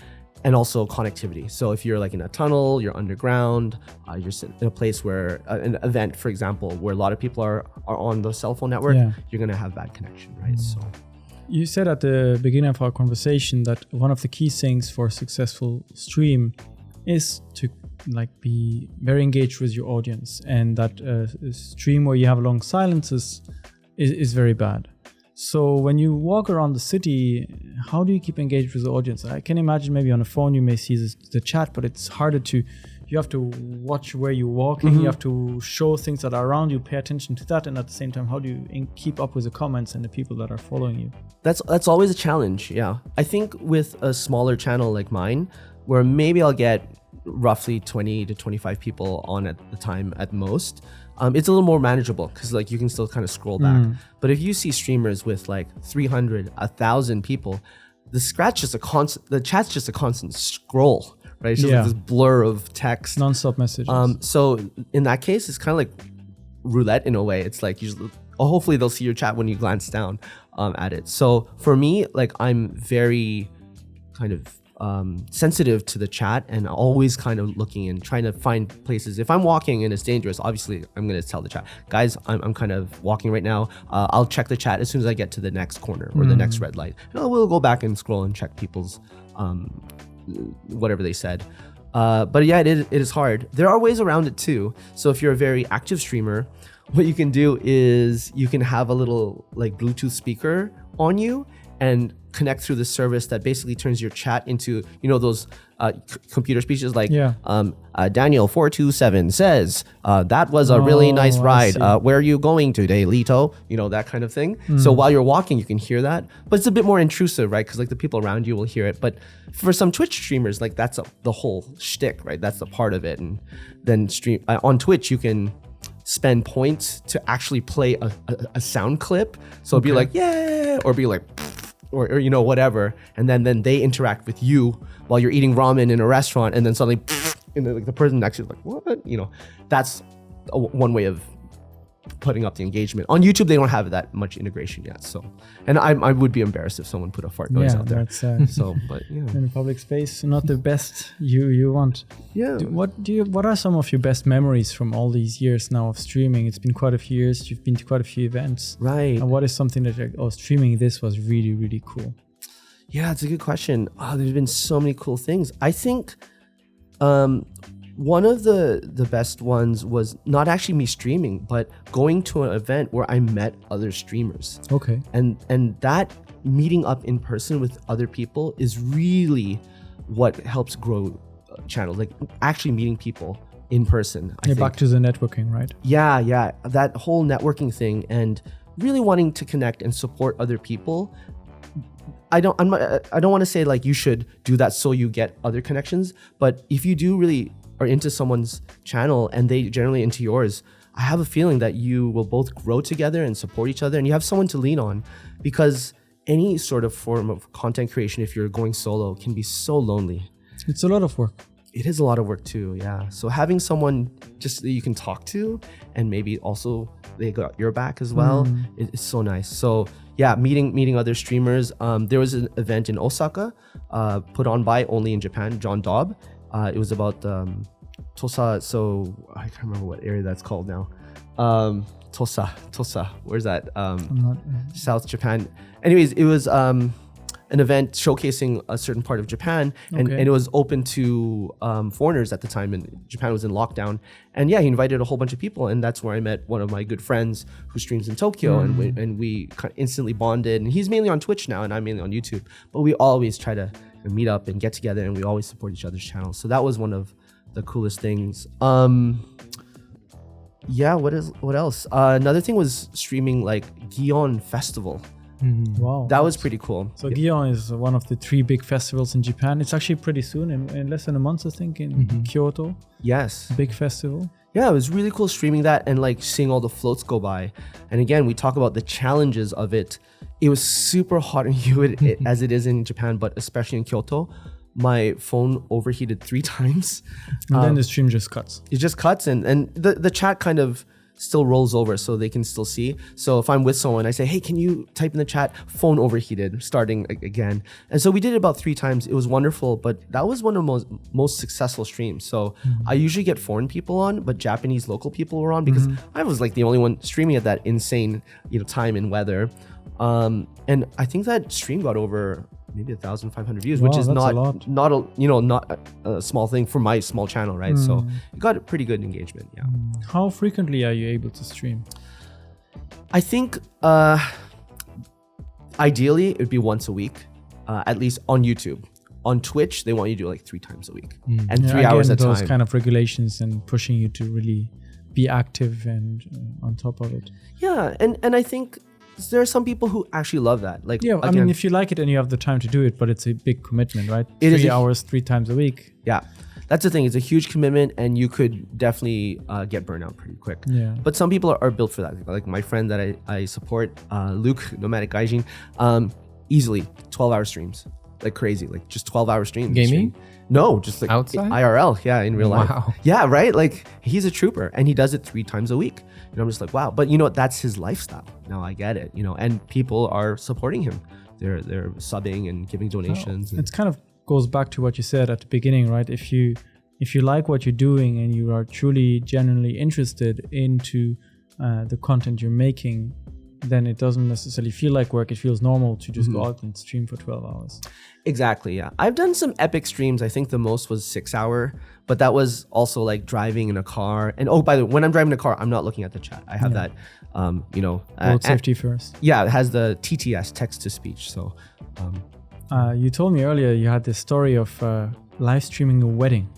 Speaker 3: and also connectivity. So if you're like in a tunnel, you're underground, you're sitting in a place where an event, for example, where a lot of people are on the cell phone network, you're gonna have bad connection, right? So
Speaker 1: you said at the beginning of our conversation that one of the key things for a successful stream is to like be very engaged with your audience, and that a stream where you have long silences is very bad. So when you walk around the city, how do you keep engaged with the audience? I can imagine maybe on a phone you may see the chat, but it's harder you have to watch where you're walking, you have to show things that are around you, pay attention to that, and at the same time, how do you keep up with the comments and the people that are following you?
Speaker 3: That's always a challenge, yeah. I think with a smaller channel like mine, where maybe I'll get roughly 20 to 25 people on at the time at most, it's a little more manageable because like you can still kind of scroll back. But if you see streamers with like 300, 1,000 people, the chat's just a constant scroll, right? It's just like this blur of text.
Speaker 1: Non-stop messages.
Speaker 3: So in that case, it's kind of like roulette in a way. It's like hopefully they'll see your chat when you glance down at it. So for me, like I'm very kind of sensitive to the chat and always kind of looking and trying to find places. If I'm walking and it's dangerous, obviously I'm going to tell the chat, guys, I'm kind of walking right now. I'll check the chat as soon as I get to the next corner or the next red light. And we'll go back and scroll and check people's whatever they said. But yeah, it is hard. There are ways around it too. So if you're a very active streamer, what you can do is you can have a little like Bluetooth speaker on you and connect through the service that basically turns your chat into, those computer speeches like Daniel 427 says, that was a really nice ride. Where are you going today, Lito? That kind of thing. So while you're walking, you can hear that, but it's a bit more intrusive, right? Because like the people around you will hear it. But for some Twitch streamers, like that's the whole shtick, right? That's the part of it. And then on Twitch, you can spend points to actually play a sound clip. So it'd be like, yeah, or be like, or whatever, and then they interact with you while you're eating ramen in a restaurant, and then suddenly, and like the person next to you is like, what? That's one way of putting up the engagement. On YouTube, they don't have that much integration yet. So, and I would be embarrassed if someone put a fart noise out there.
Speaker 1: That's
Speaker 3: so, but
Speaker 1: in a public space, not the best you want.
Speaker 3: Yeah.
Speaker 1: What are some of your best memories from all these years now of streaming? It's been quite a few years. You've been to quite a few events,
Speaker 3: right?
Speaker 1: And what is something that streaming this was really, really cool?
Speaker 3: Yeah, it's a good question. There's been so many cool things. I think one of the best ones was not actually me streaming, but going to an event where I met other streamers.
Speaker 1: Okay.
Speaker 3: And that meeting up in person with other people is really what helps grow channels, like actually meeting people in person. I think.
Speaker 1: Back to the networking, right?
Speaker 3: Yeah. That whole networking thing and really wanting to connect and support other people. I don't want to say like you should do that so you get other connections, but if you do really are into someone's channel and they generally into yours, I have a feeling that you will both grow together and support each other, and you have someone to lean on, because any sort of form of content creation, if you're going solo, can be so lonely.
Speaker 1: It's a lot of work.
Speaker 3: It is a lot of work too, yeah. So having someone just that you can talk to, and maybe also they got your back as well, it's so nice. So yeah, meeting other streamers. There was an event in Osaka, put on by Only in Japan, John Dobb. It was about Tosa. So I can't remember what area that's called now. Tosa. Where's that? South Japan. Anyways, it was an event showcasing a certain part of Japan, and it was open to foreigners at the time, and Japan was in lockdown. And yeah, he invited a whole bunch of people, and that's where I met one of my good friends who streams in Tokyo, and we kind of instantly bonded. And he's mainly on Twitch now, and I'm mainly on YouTube, but we always try to meet up and get together, and we always support each other's channels. So that was one of the coolest things. Yeah, what else? Another thing was streaming like Gion Festival.
Speaker 1: Wow,
Speaker 3: that was pretty cool.
Speaker 1: So Gion is one of the 3 big festivals in Japan. It's actually pretty soon, in less than a month, I think, in Kyoto.
Speaker 3: Yes,
Speaker 1: big festival.
Speaker 3: Yeah, it was really cool streaming that and like seeing all the floats go by. And again, we talk about the challenges of it. It was super hot and humid as it is in Japan, but especially in Kyoto. My phone overheated 3 times.
Speaker 1: And then the stream just cuts.
Speaker 3: It just cuts, and the chat kind of still rolls over so they can still see. So if I'm with someone, I say, hey, can you type in the chat, phone overheated, starting again. And so we did it about 3 times. It was wonderful, but that was one of the most successful streams. So I usually get foreign people on, but Japanese local people were on, because I was like the only one streaming at that insane time and weather. And I think that stream got over maybe 1,500 views, which is not a small thing for my small channel, right? So it got a pretty good engagement. Yeah.
Speaker 1: How frequently are you able to stream?
Speaker 3: I think ideally it would be once a week, at least on YouTube. On Twitch, they want you to do like 3 times a week and 3 hours at a time.
Speaker 1: Those kind of regulations and pushing you to really be active and on top of it.
Speaker 3: Yeah, and I think there are some people who actually love that. Like,
Speaker 1: yeah, I mean, if you like it and you have the time to do it, but it's a big commitment, right? 3 hours, 3 times a week.
Speaker 3: Yeah, that's the thing. It's a huge commitment, and you could definitely get burned out pretty quick.
Speaker 1: Yeah.
Speaker 3: But some people are built for that. Like my friend that I support, Luke, Nomadic Gaijin, easily 12-hour streams. like crazy, like just 12-hour streams.
Speaker 2: Gaming?
Speaker 3: No, just like
Speaker 2: Outside?
Speaker 3: IRL, yeah, in real life.
Speaker 2: Wow.
Speaker 3: Yeah, right? Like he's a trooper and he does it 3 times a week. And I'm just like, wow. But you know what? That's his lifestyle. Now I get it, you know, and people are supporting him. They're subbing and giving donations.
Speaker 1: It's kind of goes back to what you said at the beginning, right? If you like what you're doing and you are truly genuinely interested into the content you're making, then it doesn't necessarily feel like work. It feels normal to just go out and stream for 12 hours.
Speaker 3: Exactly, yeah. I've done some epic streams. I think the most was 6 hour, but that was also like driving in a car. And oh, by the way, when I'm driving a car, I'm not looking at the chat. I have that, you know.
Speaker 1: Road safety first.
Speaker 3: Yeah, it has the TTS, text to speech. So,
Speaker 1: you told me earlier you had this story of live streaming a wedding.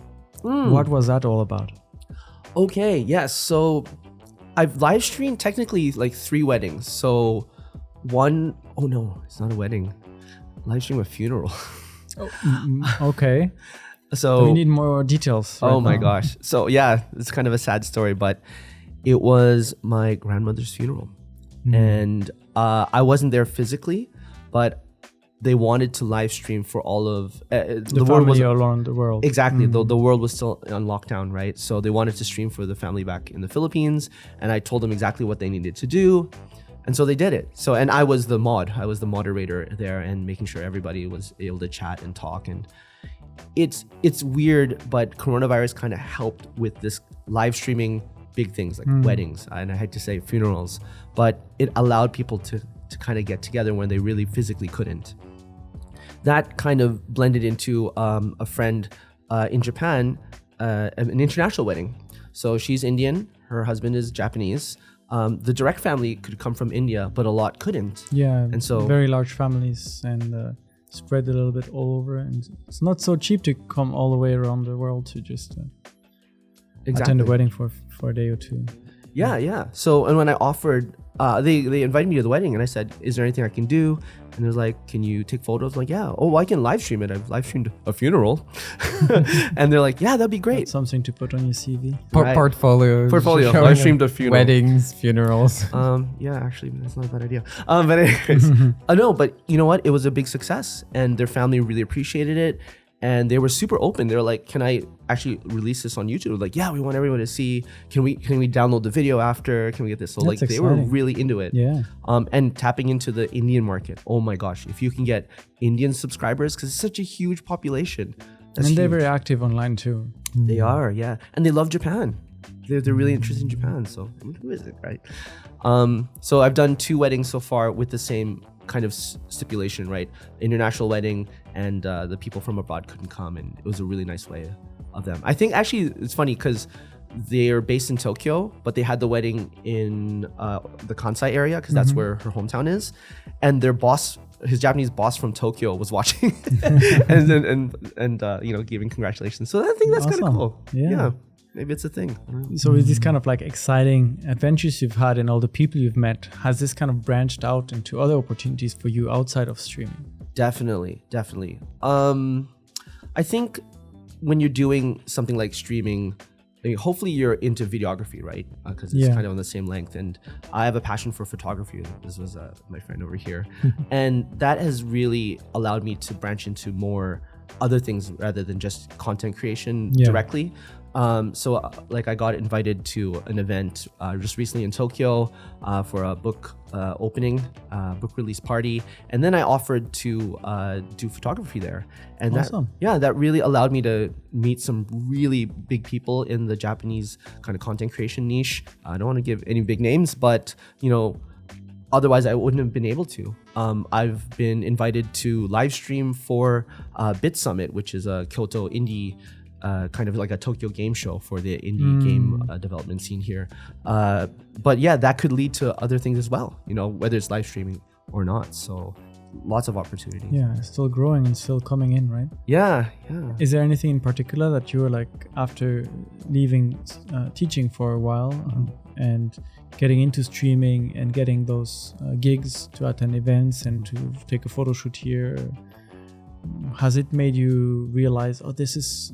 Speaker 1: What was that all about?
Speaker 3: Okay, yes. So I've live streamed technically like 3 weddings. So one, oh no, it's not a wedding. Live stream a funeral.
Speaker 1: Okay.
Speaker 3: So
Speaker 1: we need more details.
Speaker 3: Oh my gosh. So yeah, it's kind of a sad story, but it was my grandmother's funeral. And I wasn't there physically, but they wanted to live stream for all of
Speaker 1: the world was around the world.
Speaker 3: Exactly. The world was still on lockdown, right? So they wanted to stream for the family back in the Philippines, and I told them exactly what they needed to do, and so they did it. So, and I was the moderator there, and making sure everybody was able to chat and talk. And it's weird, but coronavirus kind of helped with this live streaming big things like weddings, and I had to say funerals, but it allowed people to kind of get together when they really physically couldn't. That kind of blended into a friend in Japan, an international wedding. So she's Indian, her husband is Japanese. The direct family could come from India, but a lot couldn't.
Speaker 1: Yeah,
Speaker 3: and so
Speaker 1: very large families and spread a little bit all over. And it's not so cheap to come all the way around the world to just attend a wedding for a day or 2.
Speaker 3: Yeah. So, and when I offered, they invited me to the wedding, and I said, "Is there anything I can do?" And they're like, "Can you take photos?" I'm like, "Yeah." "Oh, I can live stream it. I've live streamed a funeral." And they're like, "Yeah, that'd be great."
Speaker 1: That's something to put on your CV.
Speaker 3: Right.
Speaker 2: Portfolio.
Speaker 3: Live streamed a funeral.
Speaker 2: Weddings, funerals.
Speaker 3: Yeah, actually, that's not a bad idea. But anyways, no, but you know what? It was a big success, and their family really appreciated it. And they were super open. They were like, "Can I actually release this on YouTube?" Like, "Yeah, we want everyone to see. Can we download the video after? Can we get this?" So
Speaker 1: That's
Speaker 3: like,
Speaker 1: exciting.
Speaker 3: they were really into it.
Speaker 1: Yeah.
Speaker 3: And tapping into the Indian market. Oh my gosh, if you can get Indian subscribers, because it's such a huge population. That's
Speaker 1: and they're
Speaker 3: huge.
Speaker 1: very active online too.
Speaker 3: They are, yeah, and they love Japan. They're really interested in Japan. So I mean, who is it, right? So I've done 2 weddings so far with the same kind of stipulation, right? International wedding, and the people from abroad couldn't come, and it was a really nice way of them. I think actually it's funny because they're based in Tokyo, but they had the wedding in the Kansai area because that's where her hometown is, and their boss, his Japanese boss from Tokyo, was watching and you know, giving congratulations. So I think that's kind of
Speaker 1: Awesome.
Speaker 3: cool.
Speaker 1: Yeah.
Speaker 3: Maybe it's a thing.
Speaker 1: So with these kind of like exciting adventures you've had and all the people you've met, has this kind of branched out into other opportunities for you outside of streaming?
Speaker 3: Definitely. I think when you're doing something like streaming, I mean, hopefully you're into videography, right? Because it's kind of on the same length. And I have a passion for photography. This was my friend over here. And that has really allowed me to branch into more other things rather than just content creation directly. So like I got invited to an event just recently in Tokyo for a book opening, book release party, and then I offered to do photography there, and
Speaker 1: Awesome.
Speaker 3: that really allowed me to meet some really big people in the Japanese kind of content creation niche. I don't want to give any big names, but you know, otherwise I wouldn't have been able to. I've been invited to live stream for Bit Summit, which is a Kyoto indie kind of like a Tokyo game show for the indie game development scene here. But yeah, that could lead to other things as well, you know, whether it's live streaming or not. So lots of opportunities.
Speaker 1: Yeah, it's still growing and still coming in, right?
Speaker 3: Yeah.
Speaker 1: Is there anything in particular that you were like, after leaving teaching for a while and getting into streaming and getting those gigs to attend events and to take a photo shoot here, has it made you realize,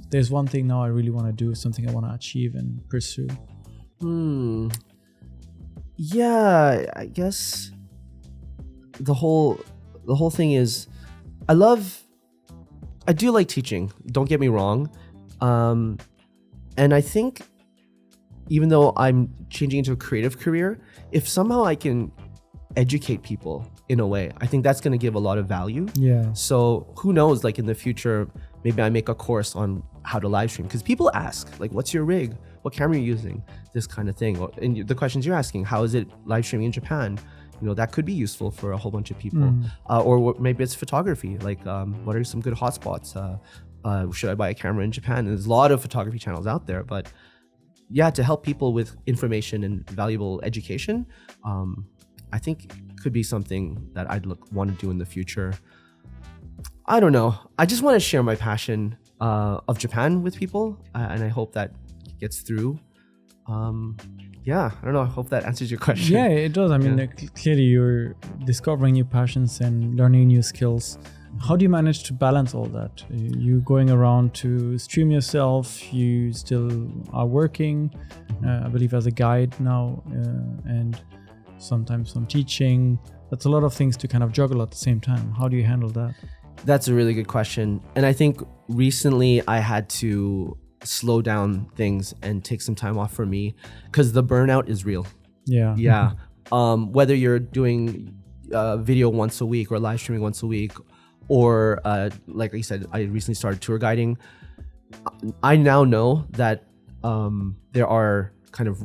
Speaker 1: there's one thing now I really want to do, something I want to achieve and pursue?
Speaker 3: Yeah, I guess the whole thing is, I love I do like teaching. Don't get me wrong. And I think even though I'm changing into a creative career, if somehow I can educate people in a way, I think that's going to give a lot of value.
Speaker 1: Yeah.
Speaker 3: So who knows, like in the future, maybe I make a course on how to live stream, because people ask, like, what's your rig? What camera are you using? This kind of thing. And the questions you're asking, how is it live streaming in Japan? You know, that could be useful for a whole bunch of people. Or maybe it's photography. Like, what are some good hotspots? Should I buy a camera in Japan? And there's a lot of photography channels out there, but yeah, to help people with information and valuable education, I think could be something that I'd want to do in the future. I don't know. I just want to share my passion of Japan with people, and I hope that gets through. Yeah, I don't know. I hope that answers your question.
Speaker 1: Yeah, it does. I mean, clearly you're discovering new passions and learning new skills. How do you manage to balance all that? You going around to stream yourself, you still are working, I believe as a guide now, and sometimes some teaching. That's a lot of things to kind of juggle at the same time. How do you handle that?
Speaker 3: That's a really good question. And I think recently I had to slow down things and take some time off for me, because the burnout is real.
Speaker 1: Yeah.
Speaker 3: Yeah. Whether you're doing video once a week or live streaming once a week, or like I said, I recently started tour guiding. I now know that there are kind of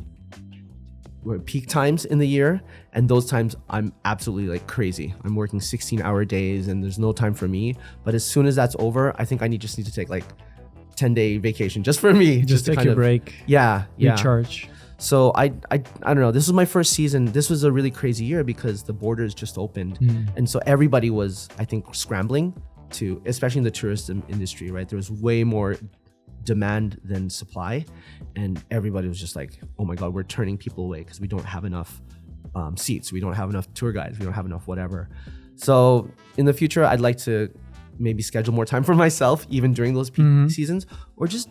Speaker 3: peak times in the year, and those times I'm absolutely like crazy. I'm working 16-hour days and there's no time for me. But as soon as that's over, I think I just need to take like 10-day vacation just for me.
Speaker 1: Just take a break.
Speaker 3: Yeah.
Speaker 1: Recharge.
Speaker 3: So I don't know. This was my first season. This was a really crazy year because the borders just opened. And so everybody was, I think, scrambling to, especially in the tourism industry, right? There was way more demand than supply. And everybody was just like, oh my God, we're turning people away because we don't have enough seats. We don't have enough tour guides. We don't have enough whatever. So in the future, I'd like to maybe schedule more time for myself, even during those peak seasons, or just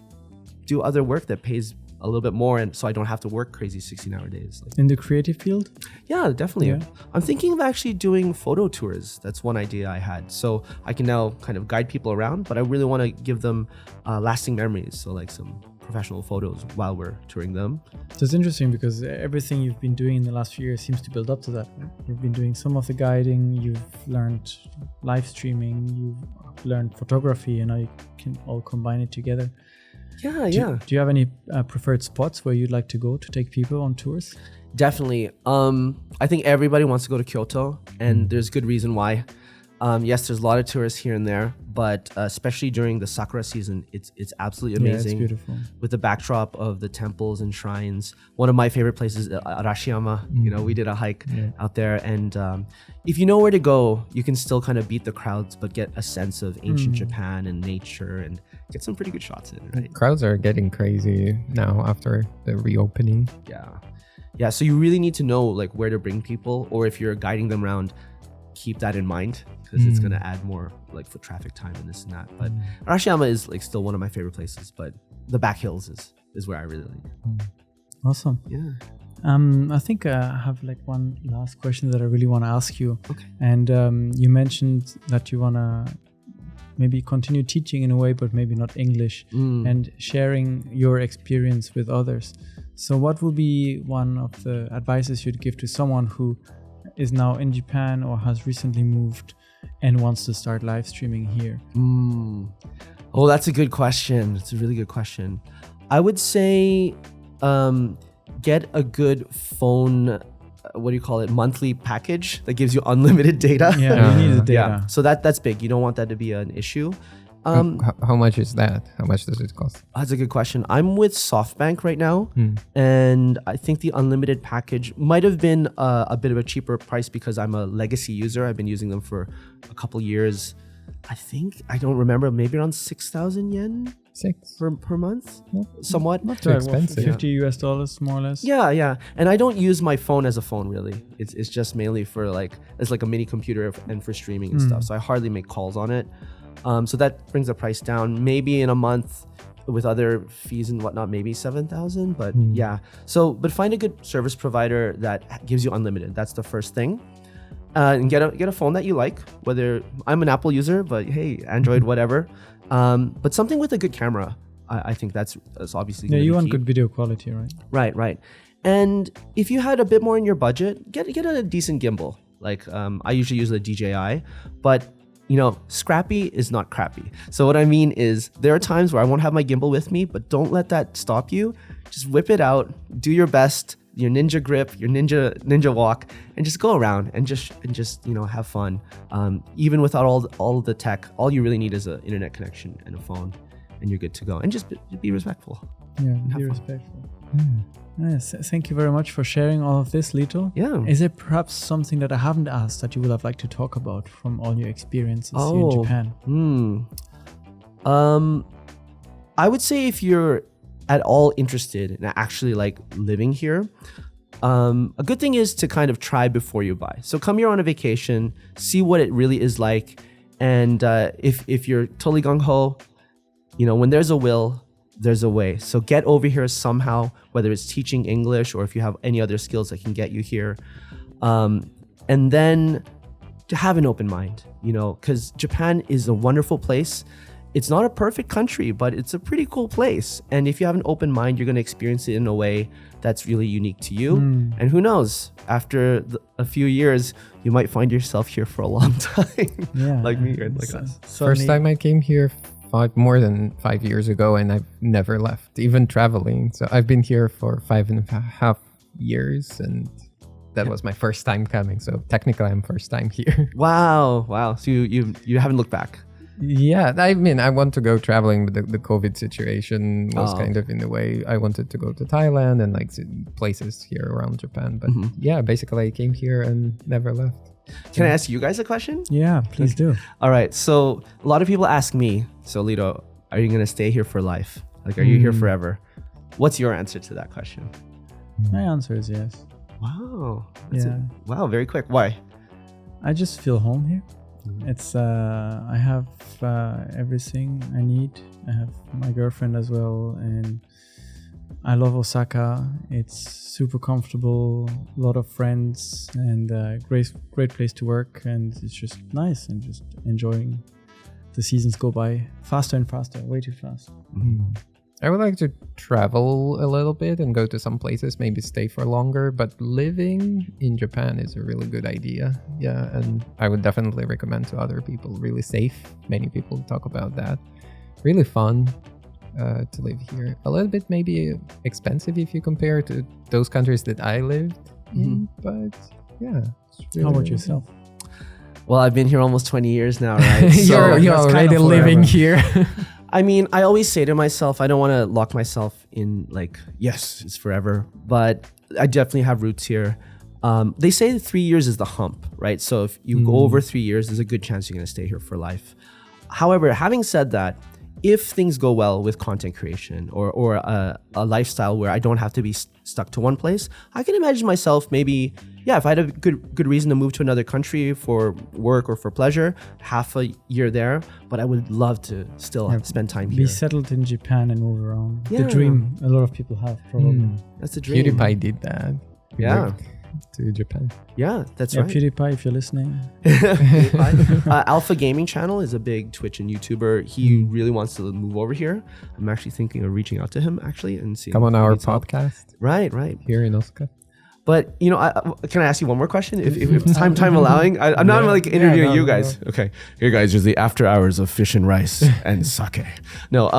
Speaker 3: do other work that pays a little bit more, and so I don't have to work crazy 16-hour days.
Speaker 1: In the creative field?
Speaker 3: Yeah, definitely.
Speaker 1: Yeah.
Speaker 3: I'm thinking of actually doing photo tours. That's one idea I had. So I can now kind of guide people around, but I really want to give them lasting memories. So like some professional photos while we're touring them.
Speaker 1: So it's interesting because everything you've been doing in the last few years seems to build up to that. Right? You've been doing some of the guiding, you've learned live streaming, you've learned photography, and now you can all combine it together.
Speaker 3: Yeah.
Speaker 1: Do you have any preferred spots where you'd like to go to take people on tours?
Speaker 3: Definitely. I think everybody wants to go to Kyoto, and there's good reason why. Yes, there's a lot of tourists here and there, but especially during the sakura season, it's absolutely amazing.
Speaker 1: Yeah, it's beautiful.
Speaker 3: With the backdrop of the temples and shrines. One of my favorite places, Arashiyama. You know, we did a hike out there, and if you know where to go, you can still kind of beat the crowds, but get a sense of ancient Japan and nature, and get some pretty good shots in, right?
Speaker 2: Crowds are getting crazy now after the reopening.
Speaker 3: Yeah. So you really need to know like where to bring people, or if you're guiding them around, keep that in mind, because it's going to add more like foot traffic time and this and that. But Arashiyama is like still one of my favorite places, but the back hills is where I really like.
Speaker 1: Awesome.
Speaker 3: Yeah.
Speaker 1: I think I have like one last question that I really want to ask you.
Speaker 3: Okay.
Speaker 1: And you mentioned that you want to maybe continue teaching in a way, but maybe not English, and sharing your experience with others. So what would be one of the advices you'd give to someone who is now in Japan or has recently moved and wants to start live streaming here?
Speaker 3: Oh, that's a good question. It's a really good question. I would say get a good phone, monthly package that gives you unlimited data.
Speaker 1: Yeah, you need the data.
Speaker 3: Yeah. So that's big. You don't want that to be an issue.
Speaker 2: How much is that? How much does it cost?
Speaker 3: That's a good question. I'm with SoftBank right now, and I think the unlimited package might have been a bit of a cheaper price because I'm a legacy user. I've been using them for a couple years. I don't remember, maybe around 6,000 yen per month, somewhat.
Speaker 2: Not too expensive.
Speaker 1: $50 more or less.
Speaker 3: Yeah. And I don't use my phone as a phone really. It's just mainly for it's like a mini computer and for streaming and stuff. So I hardly make calls on it. So that brings the price down. Maybe in a month with other fees and whatnot, maybe 7,000. But yeah. But find a good service provider that gives you unlimited. That's the first thing. and get a phone that you like. Whether I'm an Apple user, but hey, Android, whatever. But something with a good camera. I think that's obviously
Speaker 1: Yeah,
Speaker 3: gonna
Speaker 1: you
Speaker 3: be
Speaker 1: want
Speaker 3: key.
Speaker 1: good video quality, right?
Speaker 3: Right. And if you had a bit more in your budget, get a decent gimbal. Like I usually use a DJI, but scrappy is not crappy. So what I mean is there are times where I won't have my gimbal with me, but don't let that stop you. Just whip it out, do your best, your ninja grip, your ninja walk, and just go around and just have fun. Even without all of the tech, all you really need is an internet connection and a phone, and you're good to go. And just be respectful.
Speaker 1: Yeah, be respectful. Yes, thank you very much for sharing all of this, Lito.
Speaker 3: Yeah.
Speaker 1: Is there perhaps something that I haven't asked that you would have liked to talk about from all your experiences here in Japan?
Speaker 3: I would say if you're at all interested in actually like living here, a good thing is to kind of try before you buy. So come here on a vacation, see what it really is like, and if you're totally gung-ho, when there's a will, there's a way. So get over here somehow, whether it's teaching English or if you have any other skills that can get you here. And then to have an open mind, because Japan is a wonderful place. It's not a perfect country, but it's a pretty cool place. And if you have an open mind, you're going to experience it in a way that's really unique to you. And who knows, after a few years, you might find yourself here for a long time.
Speaker 1: Yeah.
Speaker 3: Like me or like us.
Speaker 2: First time I came here more than 5 years ago, and I've never left, even traveling. So I've been here for 5.5 years, and that was my first time coming. So technically, I'm first time here.
Speaker 3: Wow. So you haven't looked back.
Speaker 2: Yeah, I mean, I want to go traveling, but the COVID situation was kind of in the way. I wanted to go to Thailand and like places here around Japan. But yeah, basically I came here and never left.
Speaker 3: Can I ask you guys a question?
Speaker 1: Yeah, please do.
Speaker 3: All right. So a lot of people ask me, so Lito, are you going to stay here for life? Like, are you here forever? What's your answer to that question?
Speaker 1: My answer is yes.
Speaker 3: Wow. Wow. Very quick. Why?
Speaker 1: I just feel home here. It's I have everything I need. I have my girlfriend as well, and I love Osaka. It's super comfortable, a lot of friends, and great place to work, and it's just nice and just enjoying the seasons go by faster and faster, way too fast.
Speaker 2: I would like to travel a little bit and go to some places, maybe stay for longer, but living in Japan is a really good idea. Yeah, and I would definitely recommend to other people. Really safe. Many people talk about that. Really fun to live here. A little bit maybe expensive if you compare to those countries that I lived in, but yeah. It's really,
Speaker 1: How about yourself?
Speaker 3: Well, I've been here almost 20 years now, right? So
Speaker 2: you're already living here.
Speaker 3: I mean, I always say to myself, I don't want to lock myself in like, yes, it's forever, but I definitely have roots here. They say 3 years is the hump, right? So if you go over 3 years, there's a good chance you're going to stay here for life. However, having said that, if things go well with content creation or a lifestyle where I don't have to be stuck to one place, I can imagine myself maybe, if I had a good reason to move to another country for work or for pleasure, half a year there, but I would love to still spend time here.
Speaker 1: Be settled in Japan and move around.
Speaker 3: Yeah.
Speaker 1: The dream a lot of people have, probably.
Speaker 3: That's the dream.
Speaker 2: PewDiePie did that. He
Speaker 3: Yeah.
Speaker 2: moved to Japan.
Speaker 3: Yeah, that's
Speaker 1: Yeah,
Speaker 3: right.
Speaker 1: PewDiePie, if you're listening.
Speaker 3: Alpha Gaming Channel is a big Twitch and YouTuber. He really wants to move over here. I'm actually thinking of reaching out to him and seeing.
Speaker 2: Come on
Speaker 3: if he
Speaker 2: our
Speaker 3: needs help.
Speaker 2: podcast
Speaker 3: Right.
Speaker 2: here in Osaka.
Speaker 3: But can I ask you one more question, if time allowing? I'm not like interviewing you guys. Okay, here guys, here's the after hours of fish and rice and sake. No,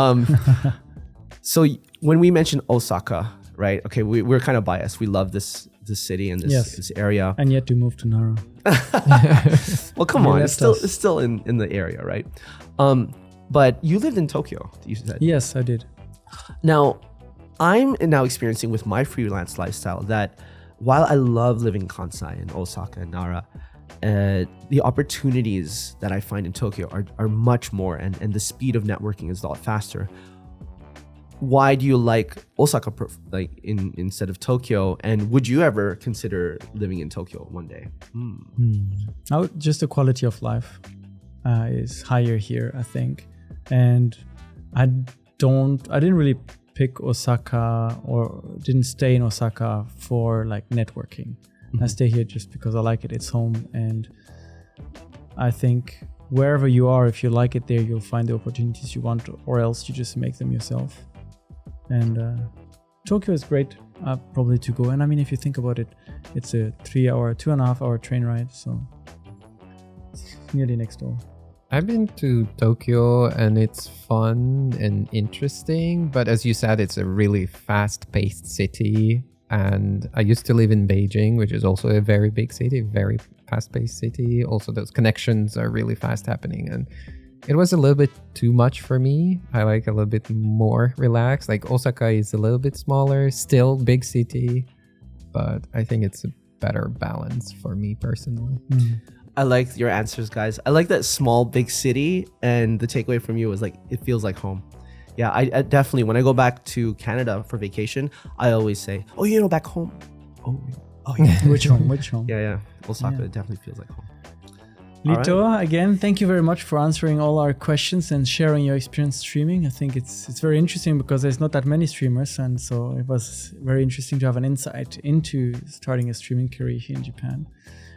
Speaker 3: so when we mention Osaka, right? Okay, we're kind of biased. We love this city and this area.
Speaker 1: And yet to move to Nara.
Speaker 3: Well, come on, it's still in the area, right? But you lived in Tokyo, you said.
Speaker 1: Yes, I did.
Speaker 3: Now, I'm now experiencing with my freelance lifestyle that while I love living in Kansai and Osaka and Nara, the opportunities that I find in Tokyo are much more, and the speed of networking is a lot faster. Why do you like Osaka instead of Tokyo? And would you ever consider living in Tokyo one day?
Speaker 1: Just the quality of life is higher here, I think. And I didn't really pick Osaka or didn't stay in Osaka for like networking. I stay here just because I like it. It's home, and I think wherever you are, if you like it there, you'll find the opportunities you want, or else you just make them yourself. And Tokyo is great, probably to go. And I mean, if you think about it, it's a 2.5 hour train ride, so it's nearly next door.
Speaker 2: I've been to Tokyo and it's fun and interesting, but as you said, it's a really fast-paced city. And I used to live in Beijing, which is also a very big city, very fast-paced city. Also, those connections are really fast happening, and it was a little bit too much for me. I like a little bit more relaxed. Like Osaka is a little bit smaller, still big city, but I think it's a better balance for me personally.
Speaker 3: I like your answers, guys. I like that small, big city, and the takeaway from you was like, it feels like home. Yeah, I definitely, when I go back to Canada for vacation, I always say, oh, back home. Oh yeah.
Speaker 1: Which home?
Speaker 3: Yeah. Osaka definitely feels like home.
Speaker 1: Lito, again, thank you very much for answering all our questions and sharing your experience streaming. I think it's very interesting because there's not that many streamers, and so it was very interesting to have an insight into starting a streaming career here in Japan.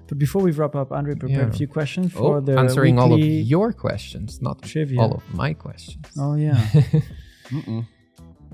Speaker 1: But before we wrap up, Andre prepared a few questions for the
Speaker 2: answering all of
Speaker 1: weekly
Speaker 2: your questions, not
Speaker 1: trivia.
Speaker 2: all of my questions.
Speaker 1: Oh yeah.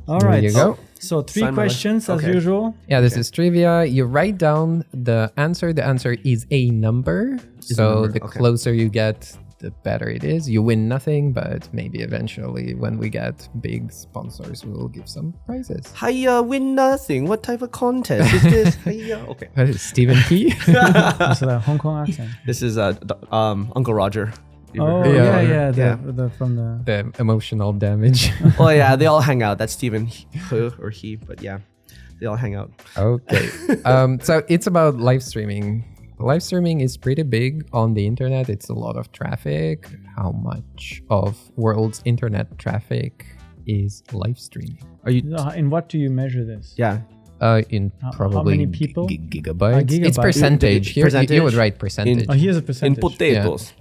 Speaker 1: All right.
Speaker 2: There you go.
Speaker 1: So 3 questions as usual.
Speaker 2: Yeah, this is trivia. You write down the answer. The answer is a number. The closer you get, the better it is. You win nothing, but maybe eventually when we get big sponsors, we'll give some prizes.
Speaker 3: Hiya, win nothing. What type of contest is this? Hiya. Okay.
Speaker 2: What is Stephen P?
Speaker 1: That's a Hong Kong accent.
Speaker 3: This is Uncle Roger.
Speaker 1: Oh yeah.
Speaker 2: The emotional damage.
Speaker 3: Oh yeah, they all hang out. That's Stephen or he, but yeah, they all hang out.
Speaker 2: Okay. So it's about live streaming. Live streaming is pretty big on the internet. It's a lot of traffic. How much of world's internet traffic is live streaming?
Speaker 1: In what do you measure this?
Speaker 3: Yeah.
Speaker 2: In probably
Speaker 1: how many people?
Speaker 2: Gigabytes.
Speaker 1: Gigabytes.
Speaker 2: It's percentage. Here,
Speaker 3: Percentage?
Speaker 2: You would write percentage.
Speaker 1: Here's a percentage.
Speaker 3: In potatoes.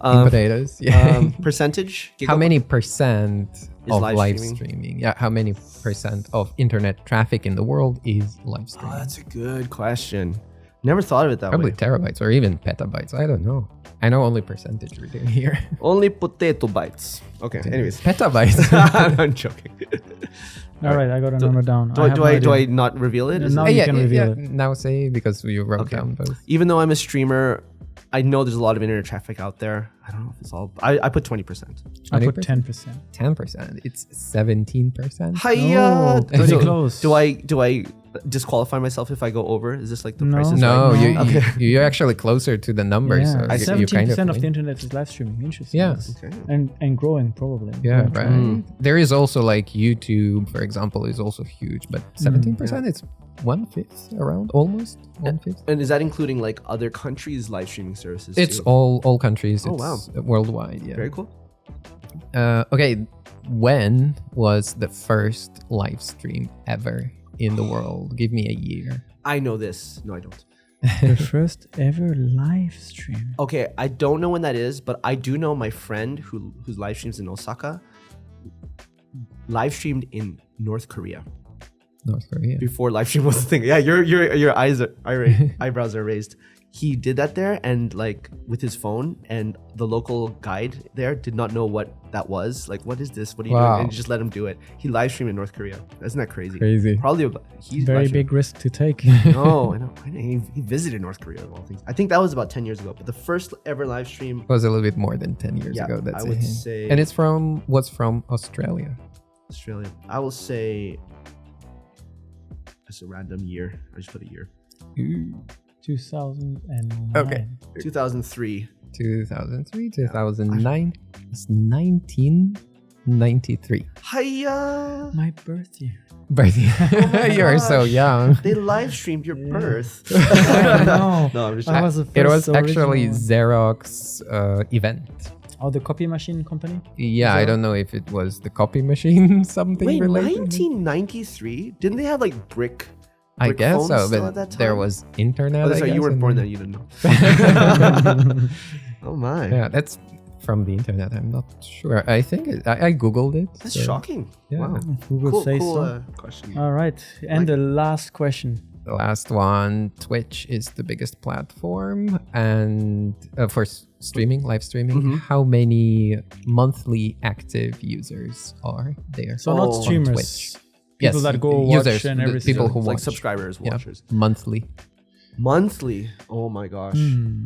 Speaker 2: In potatoes. Yeah.
Speaker 3: Percentage?
Speaker 2: How many percent of
Speaker 3: live
Speaker 2: live
Speaker 3: streaming?
Speaker 2: streaming? Yeah. How many percent of internet traffic in the world is live streaming?
Speaker 3: Oh, that's a good question. Never thought of it that
Speaker 2: Probably
Speaker 3: way.
Speaker 2: terabytes or even petabytes. I don't know. I know only percentage reading here.
Speaker 3: Only potato bites. Okay. Anyways,
Speaker 2: Petabytes.
Speaker 3: I'm joking.
Speaker 1: All right, I got a number down.
Speaker 3: Do I not reveal it?
Speaker 1: Now you can reveal it.
Speaker 2: Now say because you wrote down both.
Speaker 3: Even though I'm a streamer, I know there's a lot of internet traffic out there. I don't know if it's all. I put 20%.
Speaker 1: I put 10%.
Speaker 2: 10%. It's 17%.
Speaker 3: Hiya!
Speaker 1: Pretty close.
Speaker 3: Do I disqualify myself if I go over? Is this like the prices?
Speaker 2: No,
Speaker 3: right?
Speaker 2: you're actually closer to the numbers.
Speaker 1: Yeah.
Speaker 2: So
Speaker 1: 17% of the internet is live streaming. Interesting.
Speaker 2: Yes.
Speaker 3: Okay.
Speaker 1: And growing probably.
Speaker 2: Yeah, right. There is also like YouTube, for example, is also huge, but 17%, it's 1/5 around, almost 1/5.
Speaker 3: And is that including like other countries' live streaming services?
Speaker 2: It's
Speaker 3: too?
Speaker 2: all countries.
Speaker 3: Oh,
Speaker 2: It's worldwide. Yeah.
Speaker 3: Very cool.
Speaker 2: Okay, when was the first live stream ever in the world? Give me a year.
Speaker 3: I know this. No, I don't.
Speaker 1: The first ever live stream.
Speaker 3: Okay, I don't know when that is, but I do know my friend whose live streams in Osaka live streamed in North Korea.
Speaker 2: North Korea.
Speaker 3: Before live stream was a thing. Yeah, your eyebrows are raised. He did that there, and like with his phone, and the local guide there did not know what that was. Like, what is this? What are you doing? And he just let him do it. He live streamed in North Korea. Isn't that crazy?
Speaker 2: Crazy.
Speaker 3: Probably he's
Speaker 1: Very big risk to take.
Speaker 3: No, I know. He visited North Korea of all things. I think that was about 10 years ago. But the first ever live stream
Speaker 2: was a little bit more than 10 years ago. That's
Speaker 3: I would say.
Speaker 2: And it's from Australia.
Speaker 3: Australia. I will say. Just a random year. I just put a year.
Speaker 1: 2009.
Speaker 2: Okay.
Speaker 3: 2003.
Speaker 2: 2003, 2009. It's 1993.
Speaker 3: Hiya!
Speaker 1: My birth year.
Speaker 2: You're so young.
Speaker 3: They live streamed your birth.
Speaker 1: No,
Speaker 3: No, I'm just
Speaker 1: I was the first
Speaker 2: It was actually
Speaker 1: original.
Speaker 2: Xerox event.
Speaker 1: Oh, the copy machine company?
Speaker 2: Yeah, I don't know if it was the copy machine something
Speaker 3: Wait,
Speaker 2: related.
Speaker 3: 1993? Didn't they have like brick?
Speaker 2: I
Speaker 3: brick
Speaker 2: guess
Speaker 3: phones
Speaker 2: so,
Speaker 3: still
Speaker 2: but
Speaker 3: at that
Speaker 2: there
Speaker 3: time?
Speaker 2: was internet.
Speaker 3: Oh, that's
Speaker 2: I
Speaker 3: right. You
Speaker 2: guess,
Speaker 3: weren't
Speaker 2: and
Speaker 3: born
Speaker 2: then-
Speaker 3: then. You didn't know. Oh my.
Speaker 2: Yeah, that's from the internet. I'm not sure. I think I googled it.
Speaker 3: That's
Speaker 2: so-
Speaker 3: shocking.
Speaker 2: Yeah.
Speaker 3: Wow.
Speaker 1: Google
Speaker 3: Cool,
Speaker 1: say
Speaker 3: cool
Speaker 1: so.
Speaker 3: question.
Speaker 1: All right. And the last question.
Speaker 2: The last one, Twitch is the biggest platform, and for streaming, live streaming. How many monthly active users are there?
Speaker 1: So not
Speaker 2: on
Speaker 1: streamers,
Speaker 2: Twitch?
Speaker 1: people
Speaker 2: Yes,
Speaker 1: that go
Speaker 2: users,
Speaker 1: watch and
Speaker 2: the
Speaker 1: everything.
Speaker 2: people who
Speaker 3: It's like
Speaker 2: watch.
Speaker 3: subscribers,
Speaker 2: Yeah,
Speaker 3: watchers.
Speaker 2: monthly.
Speaker 3: Monthly. Oh my gosh.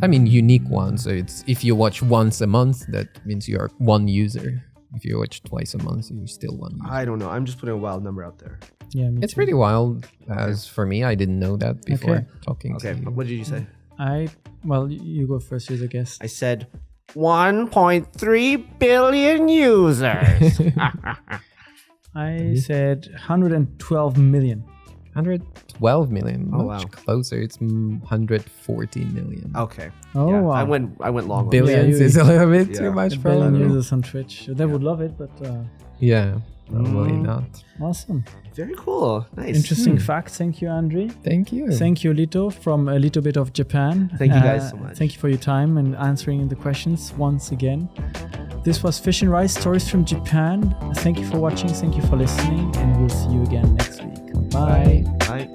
Speaker 2: I mean, unique ones. So it's if you watch once a month, that means you're one user. If you watch twice a month, you're still one user.
Speaker 3: I don't know. I'm just putting a wild number out there.
Speaker 1: Yeah, me
Speaker 2: It's
Speaker 1: too.
Speaker 2: pretty wild. As for me, I didn't know that before
Speaker 1: Okay.
Speaker 2: talking
Speaker 3: Okay,
Speaker 2: to you.
Speaker 3: what did you say?
Speaker 1: Well, you go first. You're the guest.
Speaker 3: I said 1.3 billion users.
Speaker 1: I said 112 million.
Speaker 2: 112 million.
Speaker 3: Oh,
Speaker 2: Much
Speaker 3: wow.
Speaker 2: closer. It's 140 million.
Speaker 3: Okay.
Speaker 1: Oh,
Speaker 3: Yeah,
Speaker 1: wow.
Speaker 3: I went long. on
Speaker 2: Billions
Speaker 1: you-
Speaker 2: is a little bit
Speaker 3: Yeah.
Speaker 2: too much
Speaker 1: A
Speaker 2: for a
Speaker 1: billion
Speaker 2: lot of
Speaker 1: users on Twitch. They would love it, but
Speaker 2: Yeah, probably not.
Speaker 1: awesome.
Speaker 3: that. Very cool. Nice.
Speaker 1: Interesting fact. Thank you, Andre.
Speaker 2: Thank you.
Speaker 1: Thank you, Lito, from A Little Bit of Japan.
Speaker 3: Thank you guys so much.
Speaker 1: Thank you for your time and answering the questions once again. This was Fish and Rice Stories from Japan. Thank you for watching. Thank you for listening. And we'll see you again next week. Bye.
Speaker 3: Bye.